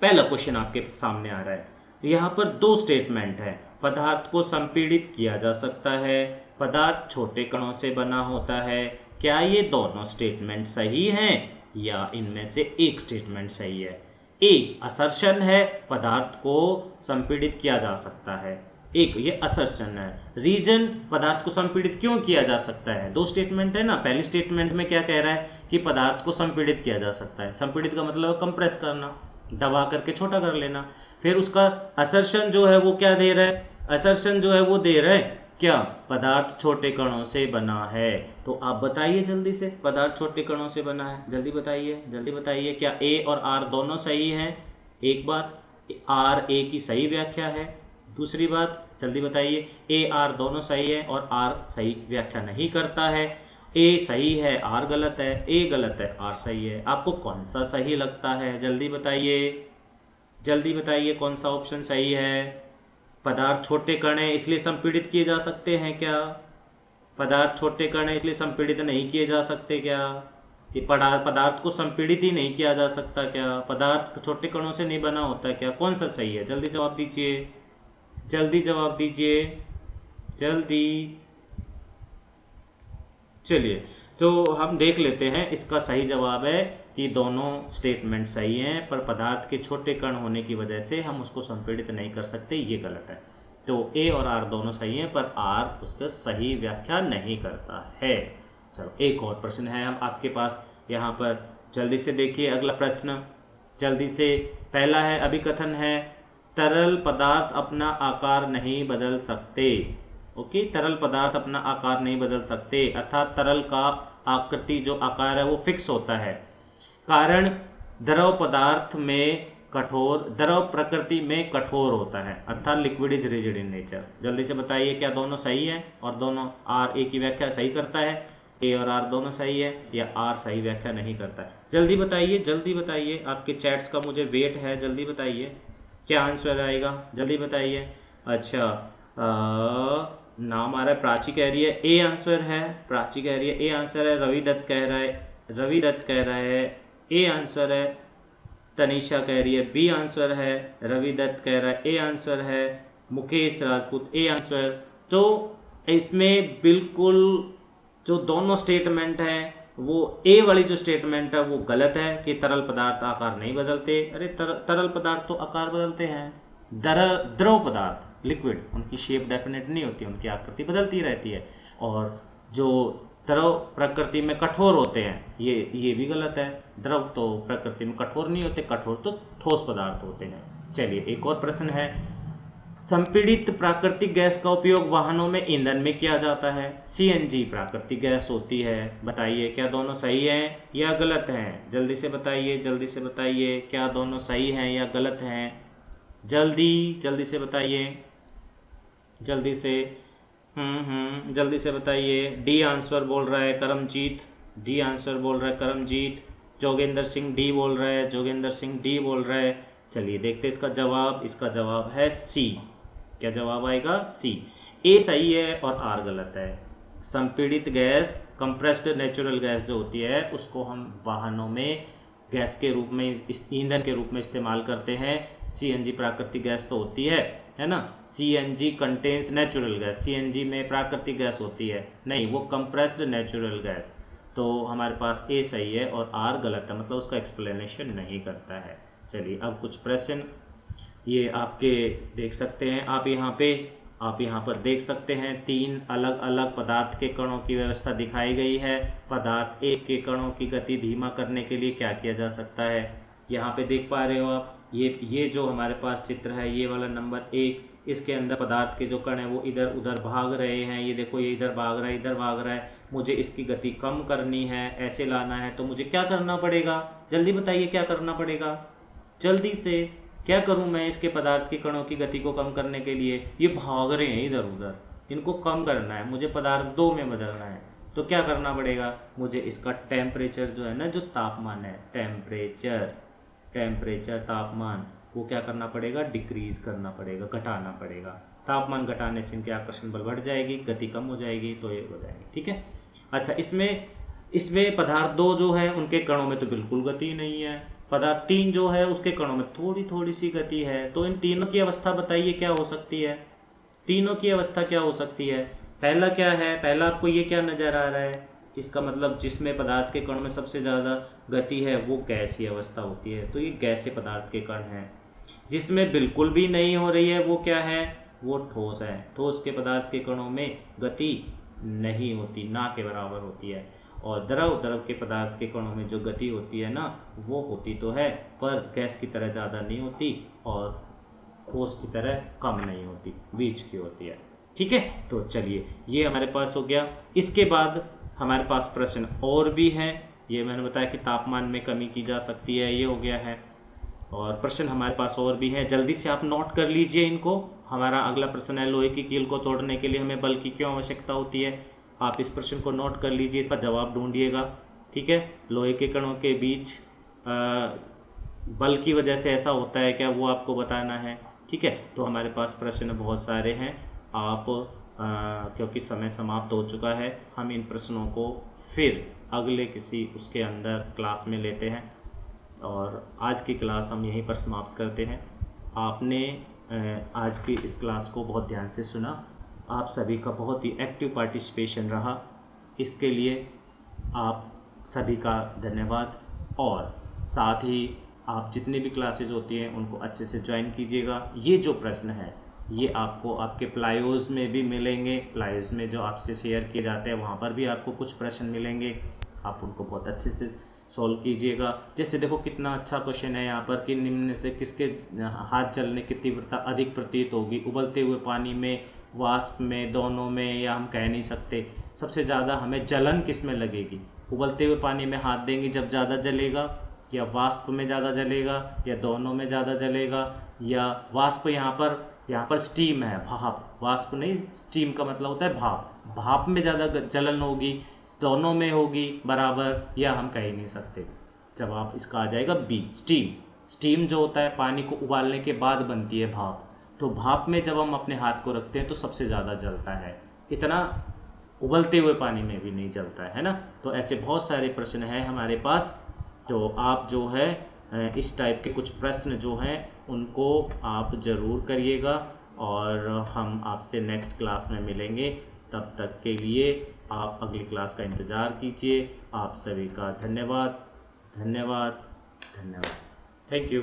पहला क्वेश्चन आपके सामने आ रहा है, यहाँ पर 2 स्टेटमेंट है। पदार्थ को संपीड़ित किया जा सकता है, पदार्थ छोटे कणों से बना होता है। क्या ये दोनों स्टेटमेंट सही हैं या इनमें से एक स्टेटमेंट सही है? ए असर्शन है, पदार्थ को संपीड़ित किया जा सकता है, एक ये असर्शन है। रीजन, पदार्थ को संपीड़ित क्यों किया जा सकता है? 2 स्टेटमेंट है ना। पहली स्टेटमेंट में क्या कह रहा है कि पदार्थ को संपीड़ित किया जा सकता है। संपीड़ित का मतलब कंप्रेस करना, दबा करके छोटा कर लेना। फिर उसका असर्शन जो है वो क्या दे रहा है, असर्शन जो है वो दे रहा है क्या, पदार्थ छोटे कणों से बना है। तो आप बताइए जल्दी से, पदार्थ छोटे कणों से बना है, जल्दी बताइए, जल्दी बताइए। क्या ए और आर दोनों सही हैं? एक बात, आर ए की सही व्याख्या है। दूसरी बात, जल्दी बताइए, ए आर दोनों सही है और आर सही व्याख्या नहीं करता है। ए सही है, आर गलत है, ए गलत है, आर सही है। आपको कौन सा सही लगता है, जल्दी बताइए, जल्दी बताइए, कौन सा ऑप्शन सही है? पदार्थ छोटे कण है इसलिए संपीड़ित किए जा सकते हैं क्या? पदार्थ छोटे कण है इसलिए संपीड़ित नहीं किए जा सकते क्या? ये पदार्थ को संपीड़ित ही नहीं किया जा सकता क्या? पदार्थ छोटे कणों से नहीं बना होता क्या? कौन सा सही है? जल्दी जवाब दीजिए, जल्दी जवाब दीजिए, जल्दी। चलिए, तो हम देख लेते हैं, इसका सही जवाब है कि दोनों स्टेटमेंट सही हैं, पर पदार्थ के छोटे कण होने की वजह से हम उसको संपीड़ित नहीं कर सकते, ये गलत है। तो ए और आर दोनों सही हैं, पर आर उसका सही व्याख्या नहीं करता है। चलो, एक और प्रश्न है हम आपके पास यहाँ पर, जल्दी से देखिए अगला प्रश्न, जल्दी से। पहला है, अभिकथन है, तरल पदार्थ अपना आकार नहीं बदल सकते। ओके, तरल पदार्थ अपना आकार नहीं बदल सकते, अर्थात तरल का आकृति जो आकार है वो फिक्स होता है। कारण, द्रव पदार्थ में कठोर, द्रव प्रकृति में कठोर होता है, अर्थात liquid is rigid in nature. जल्दी से बताइए, क्या दोनों सही है और दोनों आर ए की व्याख्या सही करता है? ए और आर दोनों सही है या आर सही व्याख्या नहीं करता है? जल्दी बताइए, जल्दी बताइए, आपके चैट्स का मुझे वेट है, जल्दी बताइए क्या आंसर आएगा, जल्दी बताइए। अच्छा, नाम आ रहा है, प्राची कह रही है ए आंसर है, प्राची कह रही है ए आंसर है। रवि दत्त कह रहा है, रवि दत्त कह रहा है ए आंसर है। तनीषा कह रही है बी आंसर है, रवि दत्त कह रहा है ए आंसर है, मुकेश राजपूत ए आंसर। तो इसमें बिल्कुल जो दोनों स्टेटमेंट हैं वो ए वाली जो स्टेटमेंट है वो गलत है कि तरल पदार्थ आकार नहीं बदलते। अरे तरल पदार्थ तो आकार बदलते हैं। द्रव पदार्थ लिक्विड, उनकी शेप डेफिनेट नहीं होती, उनकी आकृति बदलती रहती है। और जो द्रव प्रकृति में कठोर होते हैं, ये भी गलत है। द्रव तो प्रकृति में कठोर नहीं होते, कठोर तो ठोस पदार्थ होते हैं। चलिए एक और प्रश्न है, संपीड़ित प्राकृतिक गैस का उपयोग वाहनों में ईंधन में किया जाता है। सीएनजी प्राकृतिक गैस होती है। बताइए क्या दोनों सही हैं या गलत हैं? जल्दी से बताइए, जल्दी से बताइए, क्या दोनों सही हैं या गलत हैं? जल्दी से बताइए, जल्दी से। जल्दी से बताइए। डी आंसर बोल रहा है करमजीत, डी आंसर बोल रहा है करमजीत। जोगेंद्र सिंह डी बोल रहा है, जोगेंद्र सिंह डी बोल रहा है। चलिए देखते हैं इसका जवाब। इसका जवाब है सी। क्या जवाब आएगा? सी। ए सही है और आर गलत है। संपीड़ित गैस, कंप्रेस्ड नेचुरल गैस जो होती है, उसको हम वाहनों में गैस के रूप में, ईंधन के रूप में इस्तेमाल करते हैं। सीएनजी प्राकृतिक गैस तो होती है ना। CNG contains natural gas, CNG में प्राकृतिक गैस होती है नहीं, वो कंप्रेस्ड नेचुरल गैस। तो हमारे पास ए सही है और आर गलत है, मतलब उसका एक्सप्लेनेशन नहीं करता है। चलिए अब कुछ प्रश्न ये आपके देख सकते हैं आप यहाँ पर देख सकते हैं 3 अलग अलग पदार्थ के कणों की व्यवस्था दिखाई गई है। पदार्थ एक के कणों की गति धीमा करने के लिए क्या किया जा सकता है? यहाँ पे देख पा रहे हो आप, ये जो हमारे पास चित्र है, ये वाला नंबर 1, इसके अंदर पदार्थ के जो कण है वो इधर उधर भाग रहे हैं। ये देखो, ये इधर भाग रहा है, इधर भाग रहा है। मुझे इसकी गति कम करनी है, ऐसे लाना है, तो मुझे क्या करना पड़ेगा? जल्दी बताइए क्या करना पड़ेगा, जल्दी से। क्या करूं मैं इसके पदार्थ के कणों की गति को कम करने के लिए? ये भाग रहे हैं इधर उधर, इनको कम करना है, मुझे पदार्थ 2 में बदलना है। तो क्या करना पड़ेगा? मुझे इसका टेम्परेचर जो है ना, जो तापमान है, टेम्परेचर तापमान, वो क्या करना पड़ेगा? डिक्रीज करना पड़ेगा, घटाना पड़ेगा। तापमान घटाने से इनके आकर्षण बल बढ़ जाएगी, गति कम हो जाएगी, तो ये हो जाएगी। ठीक है। अच्छा, इसमें पदार्थ 2 जो है उनके कणों में तो बिल्कुल गति नहीं है। पदार्थ 3 जो है उसके कणों में थोड़ी थोड़ी सी गति है। तो इन तीनों की अवस्था बताइए क्या हो सकती है? तीनों की अवस्था क्या हो सकती है? पहला क्या है? पहला आपको ये क्या नजर आ रहा है? इसका मतलब जिसमें पदार्थ के कण में सबसे ज़्यादा गति है वो गैसीय अवस्था होती है, तो ये गैसीय पदार्थ के कण हैं। जिसमें बिल्कुल भी नहीं हो रही है वो क्या है? वो ठोस है। ठोस के पदार्थ के कणों में गति नहीं होती, ना के बराबर होती है। और द्रव के पदार्थ के कणों में जो गति होती है ना, वो होती तो है पर गैस की तरह ज़्यादा नहीं होती और ठोस की तरह कम नहीं होती, बीच की होती है। ठीक है, तो चलिए ये हमारे पास हो गया। इसके बाद हमारे पास प्रश्न और भी हैं। ये मैंने बताया कि तापमान में कमी की जा सकती है, ये हो गया है। और प्रश्न हमारे पास और भी हैं, जल्दी से आप नोट कर लीजिए इनको। हमारा अगला प्रश्न है, लोहे की कील को तोड़ने के लिए हमें बल की क्यों आवश्यकता होती है? आप इस प्रश्न को नोट कर लीजिए, इसका जवाब ढूंढिएगा। ठीक है, लोहे के कणों के बीच बल की वजह से ऐसा होता है क्या, वो आपको बताना है। ठीक है, तो हमारे पास प्रश्न बहुत सारे हैं। आप क्योंकि समय समाप्त हो चुका है, हम इन प्रश्नों को फिर अगले किसी उसके अंदर क्लास में लेते हैं और आज की क्लास हम यहीं पर समाप्त करते हैं। आपने आज की इस क्लास को बहुत ध्यान से सुना, आप सभी का बहुत ही एक्टिव पार्टिसिपेशन रहा, इसके लिए आप सभी का धन्यवाद। और साथ ही आप जितनी भी क्लासेस होती हैं उनको अच्छे से ज्वाइन कीजिएगा। ये जो प्रश्न है ये आपको आपके प्लायोज़ में भी मिलेंगे, प्लायोज़ में जो आपसे शेयर किए जाते हैं वहाँ पर भी आपको कुछ प्रश्न मिलेंगे, आप उनको बहुत अच्छे से सॉल्व कीजिएगा। जैसे देखो कितना अच्छा क्वेश्चन है यहाँ पर कि निम्न से किसके हाथ जलने की तीव्रता अधिक प्रतीत होगी? उबलते हुए पानी में, वाष्प में, दोनों में, या हम कह नहीं सकते। सबसे ज़्यादा हमें जलन किस में लगेगी? उबलते हुए पानी में हाथ देंगे जब ज़्यादा जलेगा, या वाष्प में ज़्यादा जलेगा, या दोनों में ज़्यादा जलेगा, या वाष्प यहाँ पर स्टीम है, भाप, वाष्प नहीं, स्टीम का मतलब होता है भाप, भाप में ज़्यादा जलन होगी, दोनों में होगी बराबर, या हम कह ही नहीं सकते। जवाब इसका आ जाएगा बी, स्टीम। स्टीम जो होता है पानी को उबालने के बाद बनती है भाप, तो भाप में जब हम अपने हाथ को रखते हैं तो सबसे ज़्यादा जलता है, इतना उबलते हुए पानी में भी नहीं जलता है ना। तो ऐसे बहुत सारे प्रश्न हैं हमारे पास, तो आप जो है इस टाइप के कुछ प्रश्न जो हैं उनको आप ज़रूर करिएगा और हम आपसे नेक्स्ट क्लास में मिलेंगे। तब तक के लिए आप अगली क्लास का इंतज़ार कीजिए। आप सभी का धन्यवाद, धन्यवाद, धन्यवाद। Thank you.